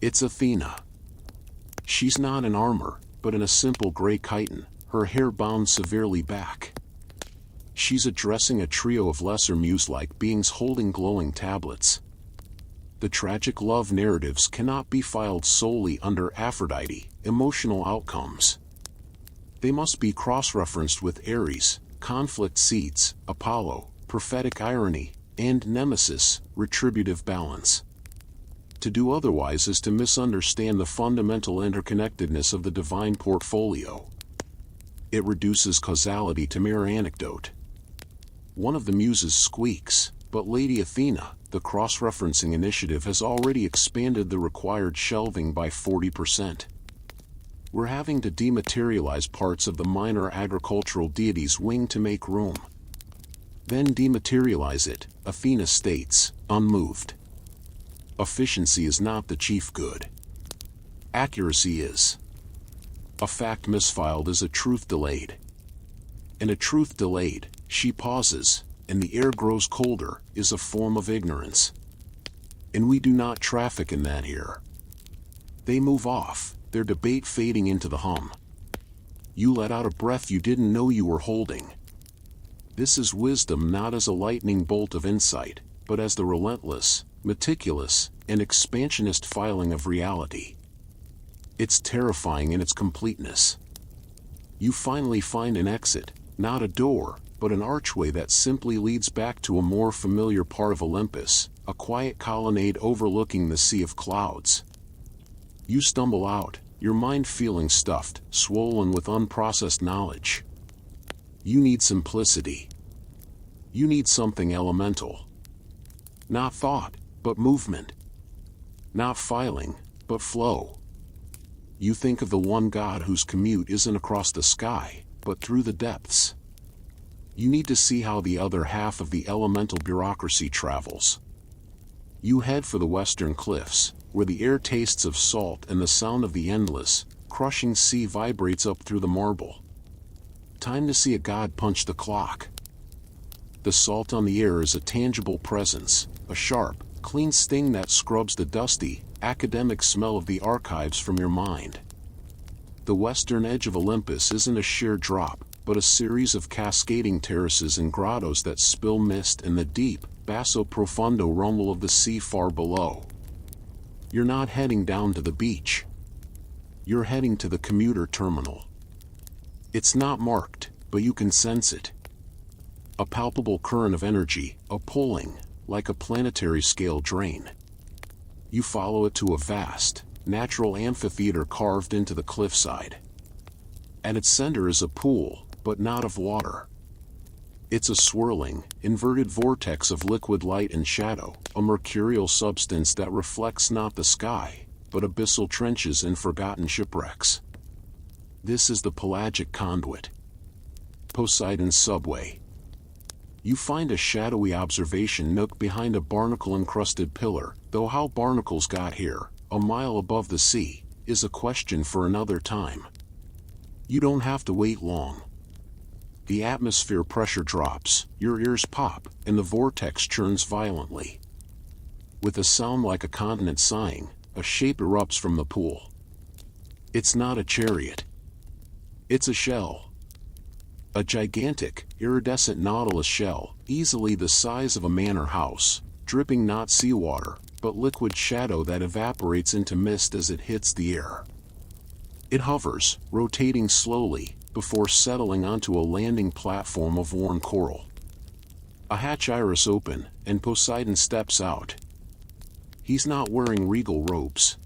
It's Athena. She's not in armor, but in a simple gray chiton, her hair bound severely back. She's addressing a trio of lesser muse-like beings holding glowing tablets. The tragic love narratives cannot be filed solely under Aphrodite, emotional outcomes. They must be cross-referenced with Ares, conflict seeds, Apollo, prophetic irony, and Nemesis, retributive balance. To do otherwise is to misunderstand the fundamental interconnectedness of the divine portfolio. It reduces causality to mere anecdote. One of the muses squeaks, but Lady Athena, the cross-referencing initiative, has already expanded the required shelving by 40%. We're having to dematerialize parts of the minor agricultural deity's wing to make room. Then dematerialize it, Athena states, unmoved. Efficiency is not the chief good. Accuracy is. A fact misfiled is a truth delayed. And a truth delayed, she pauses, and the air grows colder, is a form of ignorance. And we do not traffic in that here. They move off, their debate fading into the hum. You let out a breath you didn't know you were holding. This is wisdom not as a lightning bolt of insight, but as the relentless, meticulous, and expansionist filing of reality. It's terrifying in its completeness. You finally find an exit, not a door, but an archway that simply leads back to a more familiar part of Olympus, a quiet colonnade overlooking the sea of clouds. You stumble out, your mind feeling stuffed, swollen with unprocessed knowledge. You need simplicity. You need something elemental. Not thought, but movement. Not filing, but flow. You think of the one God whose commute isn't across the sky, but through the depths. You need to see how the other half of the elemental bureaucracy travels. You head for the western cliffs, where the air tastes of salt and the sound of the endless, crushing sea vibrates up through the marble. Time to see a god punch the clock. The salt on the air is a tangible presence, a sharp, clean sting that scrubs the dusty, academic smell of the archives from your mind. The western edge of Olympus isn't a sheer drop, but a series of cascading terraces and grottos that spill mist and the deep, basso profundo rumble of the sea far below. You're not heading down to the beach. You're heading to the commuter terminal. It's not marked, but you can sense it. A palpable current of energy, a pulling, like a planetary scale drain. You follow it to a vast, natural amphitheater carved into the cliffside. At its center is a pool, but not of water. It's a swirling, inverted vortex of liquid light and shadow, a mercurial substance that reflects not the sky, but abyssal trenches and forgotten shipwrecks. This is the pelagic conduit. Poseidon's subway. You find a shadowy observation nook behind a barnacle-encrusted pillar, though how barnacles got here, a mile above the sea, is a question for another time. You don't have to wait long. The atmosphere pressure drops, your ears pop, and the vortex churns violently. With a sound like a continent sighing, a shape erupts from the pool. It's not a chariot. It's a shell. A gigantic, iridescent nautilus shell, easily the size of a manor house, dripping not seawater, but liquid shadow that evaporates into mist as it hits the air. It hovers, rotating slowly, before settling onto a landing platform of worn coral. A hatch iris open, and Poseidon steps out. He's not wearing regal robes.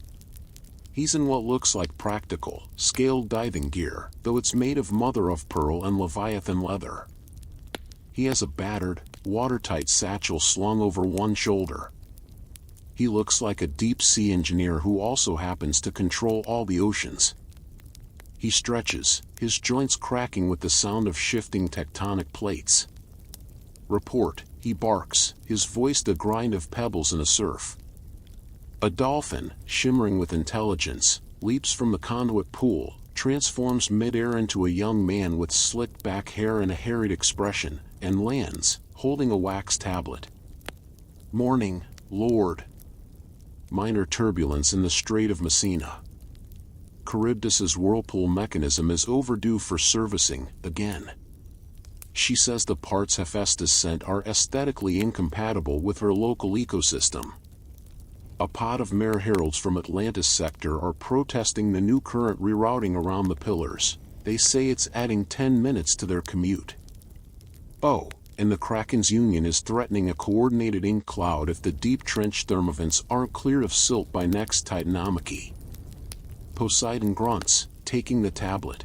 He's in what looks like practical, scaled diving gear, though it's made of mother-of-pearl and leviathan leather. He has a battered, watertight satchel slung over one shoulder. He looks like a deep-sea engineer who also happens to control all the oceans. He stretches, his joints cracking with the sound of shifting tectonic plates. Report, he barks, his voice the grind of pebbles in a surf. A dolphin, shimmering with intelligence, leaps from the conduit pool, transforms mid-air into a young man with slicked back hair and a harried expression, and lands, holding a wax tablet. Morning, Lord. Minor turbulence in the Strait of Messina. Charybdis's whirlpool mechanism is overdue for servicing, again. She says the parts Hephaestus sent are aesthetically incompatible with her local ecosystem. A pod of mare heralds from Atlantis sector are protesting the new current rerouting around the pillars. They say it's adding 10 minutes to their commute. Oh, and the Kraken's union is threatening a coordinated ink cloud if the deep trench thermovents aren't cleared of silt by next Titanomachy. Poseidon grunts, taking the tablet.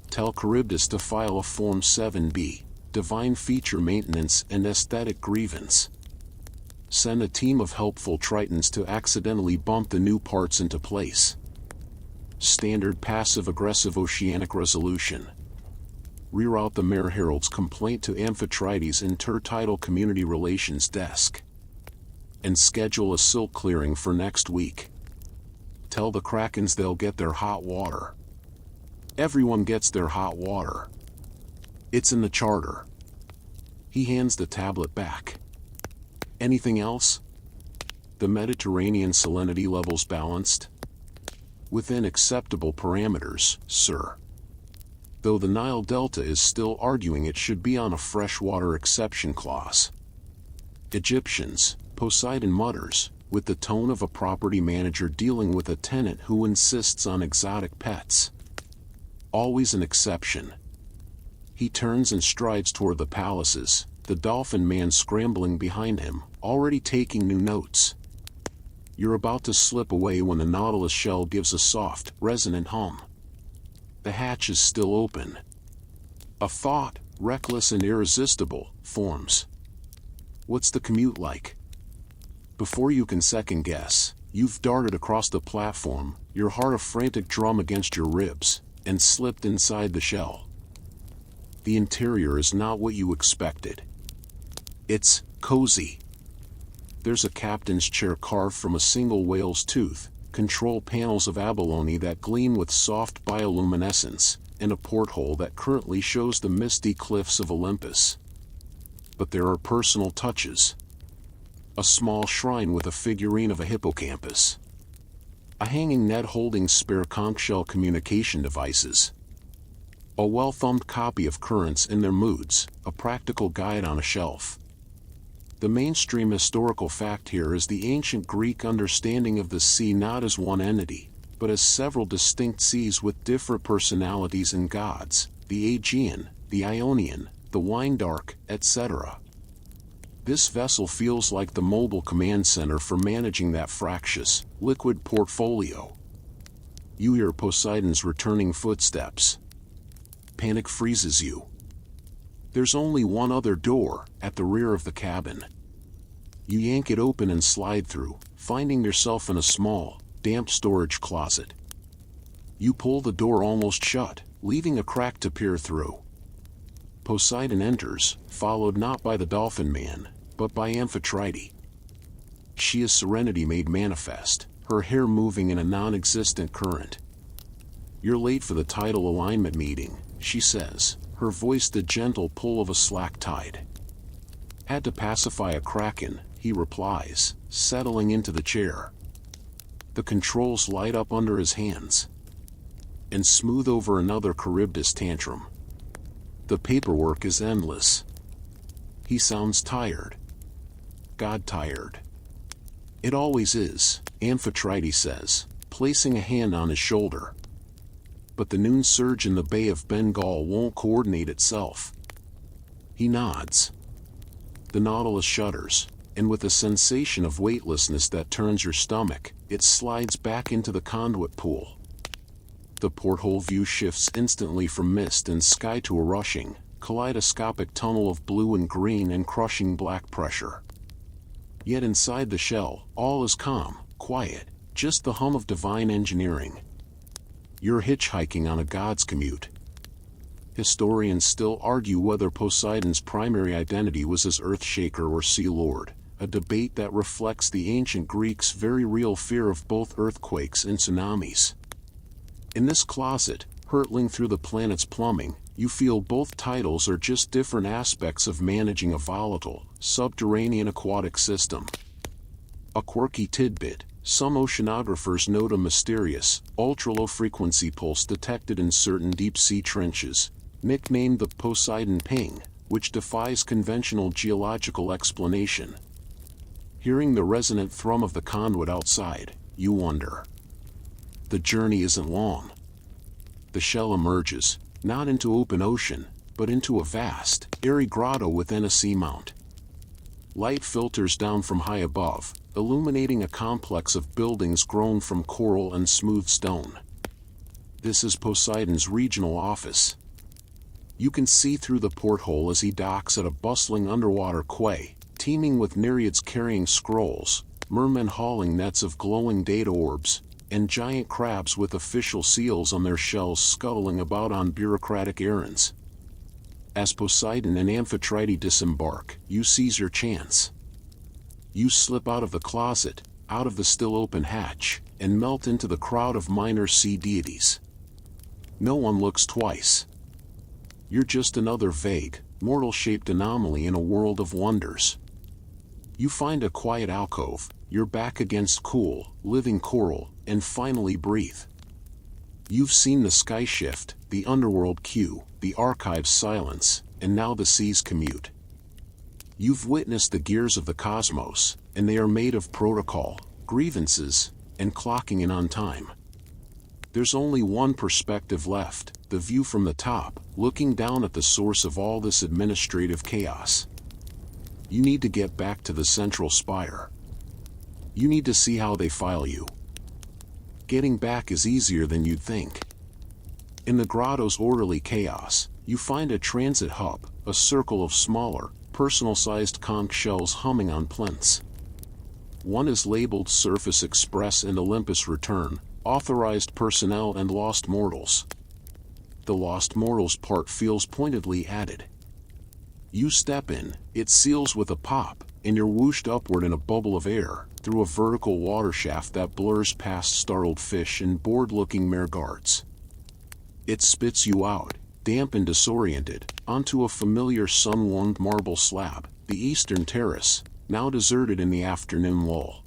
Tell Charybdis to file a Form 7B, Divine Feature Maintenance and Aesthetic Grievance. Send a team of helpful Tritons to accidentally bump the new parts into place. Standard passive-aggressive oceanic resolution. Reroute the Mare Herald's complaint to Amphitrite's intertidal community relations desk. And schedule a silt clearing for next week. Tell the Krakens they'll get their hot water. Everyone gets their hot water. It's in the charter. He hands the tablet back. Anything else? The Mediterranean salinity levels balanced? Within acceptable parameters, sir. Though the Nile Delta is still arguing it should be on a freshwater exception clause. Egyptians, Poseidon mutters, with the tone of a property manager dealing with a tenant who insists on exotic pets. Always an exception. He turns and strides toward the palaces, the dolphin man scrambling behind him, already taking new notes. You're about to slip away when the Nautilus shell gives a soft, resonant hum. The hatch is still open. A thought, reckless and irresistible, forms. What's the commute like? Before you can second guess, you've darted across the platform, your heart a frantic drum against your ribs, and slipped inside the shell. The interior is not what you expected. It's cozy. There's a captain's chair carved from a single whale's tooth, control panels of abalone that gleam with soft bioluminescence, and a porthole that currently shows the misty cliffs of Olympus. But there are personal touches. A small shrine with a figurine of a hippocampus. A hanging net holding spare conch shell communication devices. A well-thumbed copy of Currents in Their Moods, a practical guide on a shelf. The mainstream historical fact here is the ancient Greek understanding of the sea not as one entity, but as several distinct seas with different personalities and gods, the Aegean, the Ionian, the Wine Dark, etc. This vessel feels like the mobile command center for managing that fractious, liquid portfolio. You hear Poseidon's returning footsteps. Panic freezes you. There's only one other door, at the rear of the cabin. You yank it open and slide through, finding yourself in a small, damp storage closet. You pull the door almost shut, leaving a crack to peer through. Poseidon enters, followed not by the Dolphin Man, but by Amphitrite. She is serenity made manifest, her hair moving in a non-existent current. You're late for the tidal alignment meeting, she says, her voice the gentle pull of a slack tide. Had to pacify a kraken, he replies, settling into the chair. The controls light up under his hands. And smooth over another Charybdis tantrum. The paperwork is endless. He sounds tired. God tired. It always is, Amphitrite says, placing a hand on his shoulder. But the noon surge in the Bay of Bengal won't coordinate itself. He nods. The Nautilus shudders, and with a sensation of weightlessness that turns your stomach, it slides back into the conduit pool. The porthole view shifts instantly from mist and sky to a rushing, kaleidoscopic tunnel of blue and green and crushing black pressure. Yet inside the shell, all is calm, quiet, just the hum of divine engineering. You're hitchhiking on a god's commute. Historians still argue whether Poseidon's primary identity was as Earthshaker or Sea Lord, a debate that reflects the ancient Greeks' very real fear of both earthquakes and tsunamis. In this closet, hurtling through the planet's plumbing, you feel both titles are just different aspects of managing a volatile, subterranean aquatic system. A quirky tidbit: some oceanographers note a mysterious, ultra-low frequency pulse detected in certain deep-sea trenches, nicknamed the Poseidon ping, which defies conventional geological explanation. Hearing the resonant thrum of the conduit outside, you wonder. The journey isn't long. The shell emerges, not into open ocean, but into a vast, airy grotto within a seamount. Light filters down from high above, illuminating a complex of buildings grown from coral and smooth stone. This is Poseidon's regional office. You can see through the porthole as he docks at a bustling underwater quay, teeming with nereids carrying scrolls, mermen hauling nets of glowing data orbs, and giant crabs with official seals on their shells scuttling about on bureaucratic errands. As Poseidon and Amphitrite disembark, you seize your chance. You slip out of the closet, out of the still open hatch, and melt into the crowd of minor sea deities. No one looks twice. You're just another vague, mortal-shaped anomaly in a world of wonders. You find a quiet alcove, your back against cool, living coral, and finally breathe. You've seen the sky shift, the underworld queue, the archive's silence, and now the sea's commute. You've witnessed the gears of the cosmos, and they are made of protocol, grievances, and clocking in on time. There's only one perspective left, the view from the top, looking down at the source of all this administrative chaos. You need to get back to the central spire. You need to see how they file you. Getting back is easier than you'd think. In the grotto's orderly chaos, you find a transit hub, a circle of smaller, personal-sized conch shells humming on plinths. One is labeled Surface Express and Olympus Return, authorized personnel and lost mortals. The lost mortals part feels pointedly added. You step in, it seals with a pop, and you're whooshed upward in a bubble of air, through a vertical water shaft that blurs past startled fish and bored-looking merguards. It spits you out, damp and disoriented, onto a familiar sun-warmed marble slab, the eastern terrace, now deserted in the afternoon lull.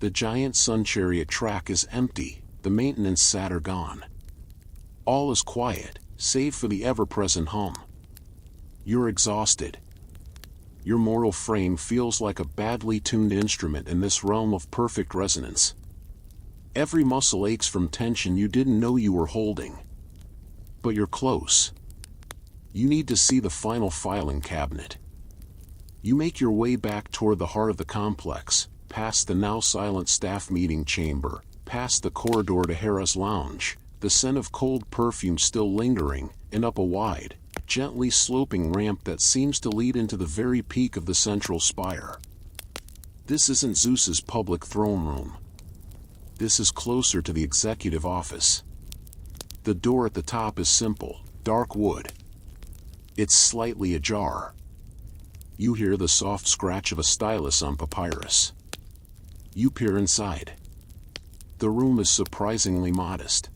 The giant sun-chariot track is empty, the maintenance sat are gone. All is quiet, save for the ever-present hum. You're exhausted. Your mortal frame feels like a badly tuned instrument in this realm of perfect resonance. Every muscle aches from tension you didn't know you were holding. But you're close. You need to see the final filing cabinet. You make your way back toward the heart of the complex, past the now silent staff meeting chamber, past the corridor to Hera's lounge, the scent of cold perfume still lingering, and up a wide, gently sloping ramp that seems to lead into the very peak of the central spire. This isn't Zeus's public throne room. This is closer to the executive office. The door at the top is simple, dark wood. It's slightly ajar. You hear the soft scratch of a stylus on papyrus. You peer inside. The room is surprisingly modest.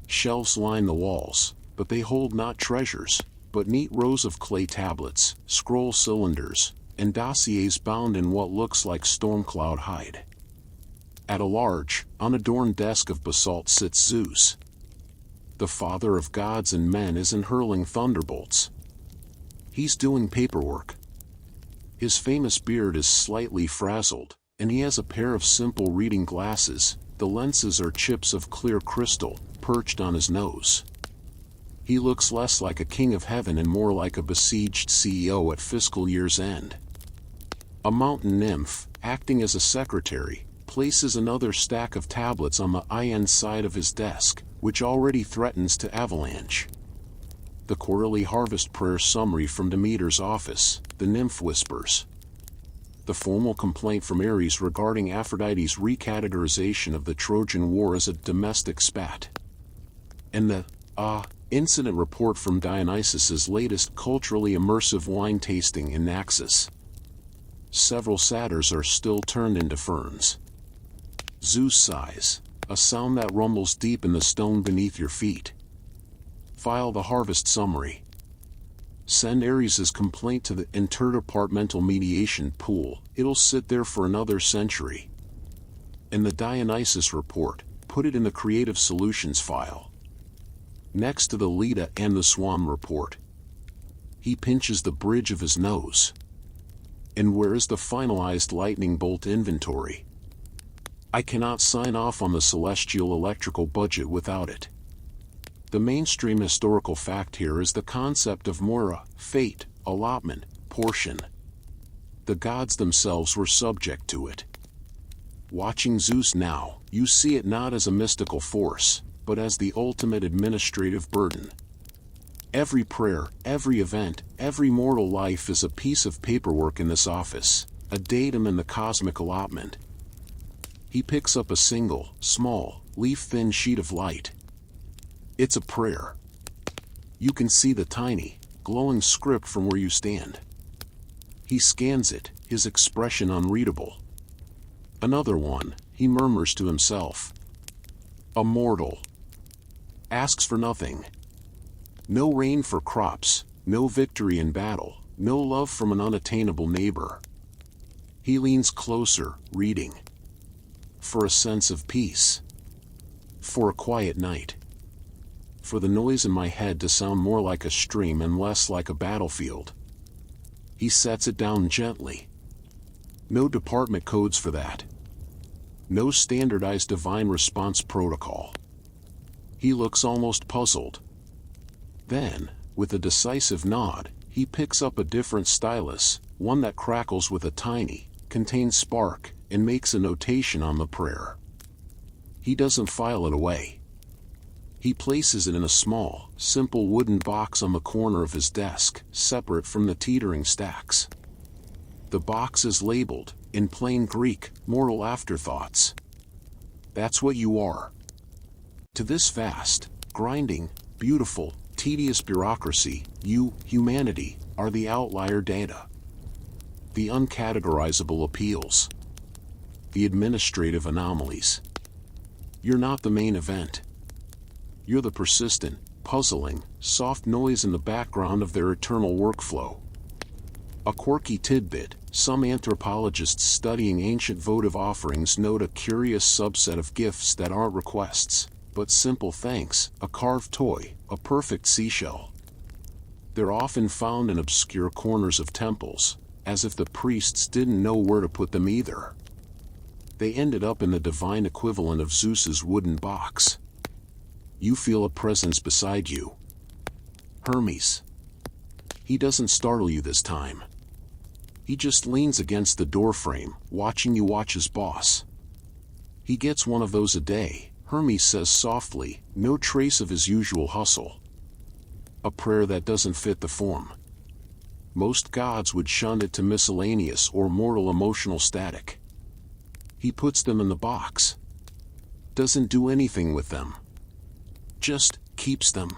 Shelves line the walls, but they hold not treasures, but neat rows of clay tablets, scroll cylinders, and dossiers bound in what looks like storm cloud hide. At a large, unadorned desk of basalt sits Zeus. The father of gods and men isn't hurling thunderbolts. He's doing paperwork. His famous beard is slightly frazzled, and he has a pair of simple reading glasses. The lenses are chips of clear crystal, perched on his nose. He looks less like a king of heaven and more like a besieged CEO at fiscal year's end. A mountain nymph, acting as a secretary, places another stack of tablets on the inside of his desk, which already threatens to avalanche. The quarterly harvest prayer summary from Demeter's office, the nymph whispers. The formal complaint from Ares regarding Aphrodite's recategorization of the Trojan War as a domestic spat. And the, incident report from Dionysus's latest culturally immersive wine tasting in Naxos. Several satyrs are still turned into ferns. Zeus sighs, a sound that rumbles deep in the stone beneath your feet. File the harvest summary. Send Ares's complaint to the interdepartmental mediation pool. It'll sit there for another century. And the Dionysus report, put it in the creative solutions file. Next to the Leda and the Swan report. He pinches the bridge of his nose. And where is the finalized lightning bolt inventory? I cannot sign off on the celestial electrical budget without it. The mainstream historical fact here is the concept of Moira, fate, allotment, portion. The gods themselves were subject to it. Watching Zeus now, you see it not as a mystical force, but as the ultimate administrative burden. Every prayer, every event, every mortal life is a piece of paperwork in this office, a datum in the cosmic allotment. He picks up a single, small, leaf-thin sheet of light. It's a prayer. You can see the tiny, glowing script from where you stand. He scans it, his expression unreadable. Another one, he murmurs to himself. A mortal. Asks for nothing. No rain for crops, no victory in battle, no love from an unattainable neighbor. He leans closer, reading. For a sense of peace. For a quiet night. For the noise in my head to sound more like a stream and less like a battlefield. He sets it down gently. No department codes for that. No standardized divine response protocol. He looks almost puzzled. Then, with a decisive nod, he picks up a different stylus, one that crackles with a tiny, contained spark, and makes a notation on the prayer. He doesn't file it away. He places it in a small, simple wooden box on the corner of his desk, separate from the teetering stacks. The box is labeled, in plain Greek, mortal afterthoughts. That's what you are. To this vast, grinding, beautiful, tedious bureaucracy, you, humanity, are the outlier data. The uncategorizable appeals. The administrative anomalies. You're not the main event. You're the persistent, puzzling, soft noise in the background of their eternal workflow. A quirky tidbit, some anthropologists studying ancient votive offerings note a curious subset of gifts that aren't requests, but simple thanks, a carved toy, a perfect seashell. They're often found in obscure corners of temples, as if the priests didn't know where to put them either. They ended up in the divine equivalent of Zeus's wooden box. You feel a presence beside you. Hermes. He doesn't startle you this time. He just leans against the doorframe, watching you watch his boss. He gets one of those a day, Hermes says softly, no trace of his usual hustle. A prayer that doesn't fit the form. Most gods would shun it to miscellaneous or mortal emotional static. He puts them in the box. Doesn't do anything with them. Just keeps them.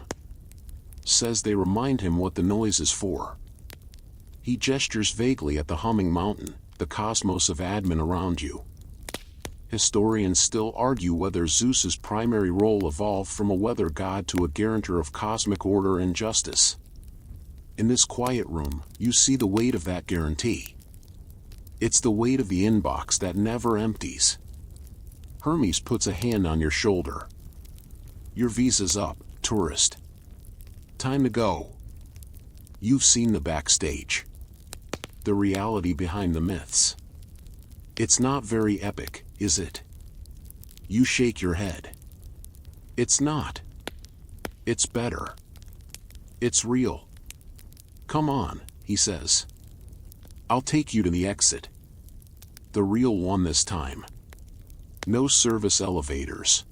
Says they remind him what the noise is for. He gestures vaguely at the humming mountain, the cosmos of admin around you. Historians still argue whether Zeus's primary role evolved from a weather god to a guarantor of cosmic order and justice. In this quiet room, you see the weight of that guarantee. It's the weight of the inbox that never empties. Hermes puts a hand on your shoulder. Your visa's up, tourist. Time to go. You've seen the backstage. The reality behind the myths. It's not very epic, is it? You shake your head. It's not. It's better. It's real. Come on, he says. I'll take you to the exit. The real one this time. No service elevators.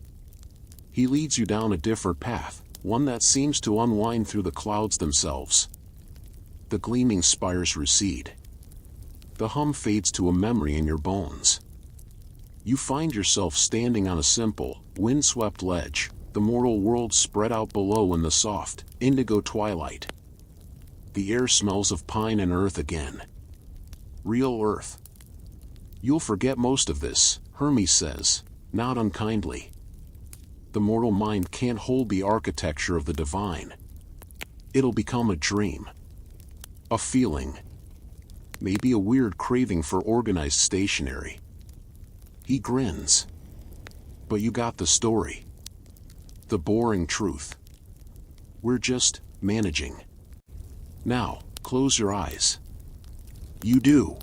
He leads you down a different path, one that seems to unwind through the clouds themselves. The gleaming spires recede. The hum fades to a memory in your bones. You find yourself standing on a simple, windswept ledge, the mortal world spread out below in the soft, indigo twilight. The air smells of pine and earth again. Real earth. You'll forget most of this, Hermes says, not unkindly. The mortal mind can't hold the architecture of the divine. It'll become a dream. A feeling. Maybe a weird craving for organized stationery. He grins. But you got the story. The boring truth. We're just managing. Now, close your eyes. You do.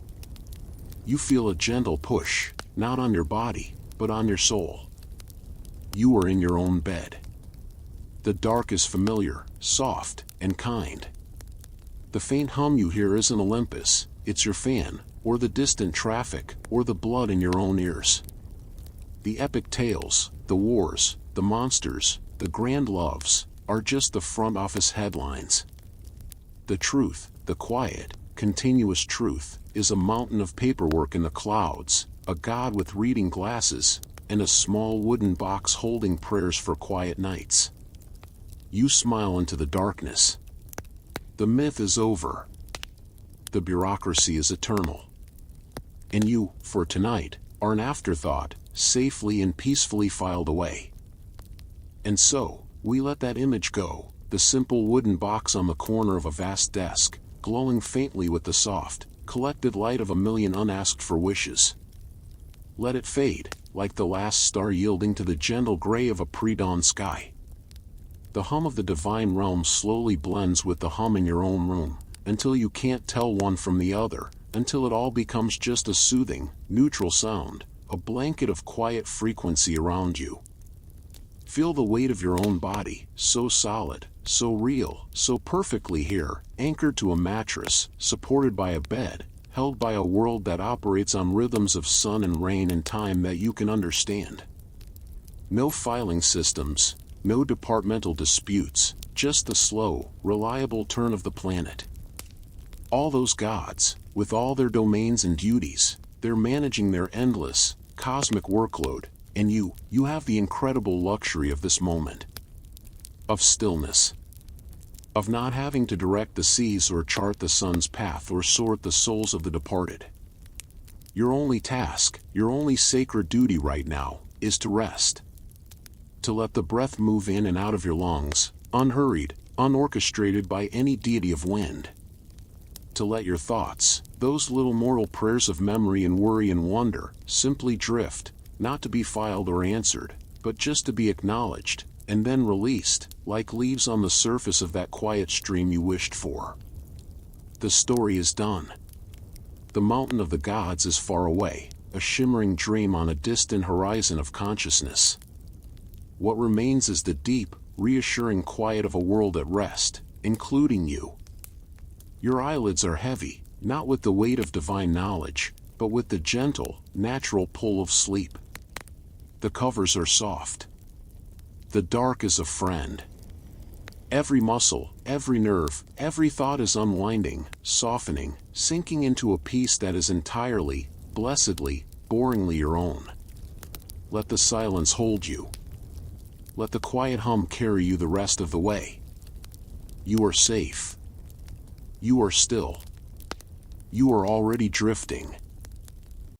You feel a gentle push, not on your body, but on your soul. You are in your own bed. The dark is familiar, soft, and kind. The faint hum you hear isn't Olympus, it's your fan, or the distant traffic, or the blood in your own ears. The epic tales, the wars, the monsters, the grand loves, are just the front office headlines. The truth, the quiet, continuous truth, is a mountain of paperwork in the clouds, a god with reading glasses, and a small wooden box holding prayers for quiet nights. You smile into the darkness. The myth is over. The bureaucracy is eternal. And you, for tonight, are an afterthought, safely and peacefully filed away. And so, we let that image go, the simple wooden box on the corner of a vast desk, glowing faintly with the soft, collected light of a million unasked for wishes. Let it fade, like the last star yielding to the gentle gray of a pre-dawn sky. The hum of the divine realm slowly blends with the hum in your own room, until you can't tell one from the other, until it all becomes just a soothing, neutral sound, a blanket of quiet frequency around you. Feel the weight of your own body, so solid, so real, so perfectly here, anchored to a mattress, supported by a bed, held by a world that operates on rhythms of sun and rain and time that you can understand. No filing systems, no departmental disputes, just the slow, reliable turn of the planet. All those gods, with all their domains and duties, they're managing their endless, cosmic workload, and you have the incredible luxury of this moment. Of stillness. Of not having to direct the seas or chart the sun's path or sort the souls of the departed. Your only task, your only sacred duty right now, is to rest. To let the breath move in and out of your lungs, unhurried, unorchestrated by any deity of wind. To let your thoughts, those little mortal prayers of memory and worry and wonder, simply drift, not to be filed or answered, but just to be acknowledged, and then released, like leaves on the surface of that quiet stream you wished for. The story is done. The mountain of the gods is far away, a shimmering dream on a distant horizon of consciousness. What remains is the deep, reassuring quiet of a world at rest, including you. Your eyelids are heavy, not with the weight of divine knowledge, but with the gentle, natural pull of sleep. The covers are soft. The dark is a friend. Every muscle, every nerve, every thought is unwinding, softening, sinking into a peace that is entirely, blessedly, boringly your own. Let the silence hold you. Let the quiet hum carry you the rest of the way. You are safe. You are still. You are already drifting.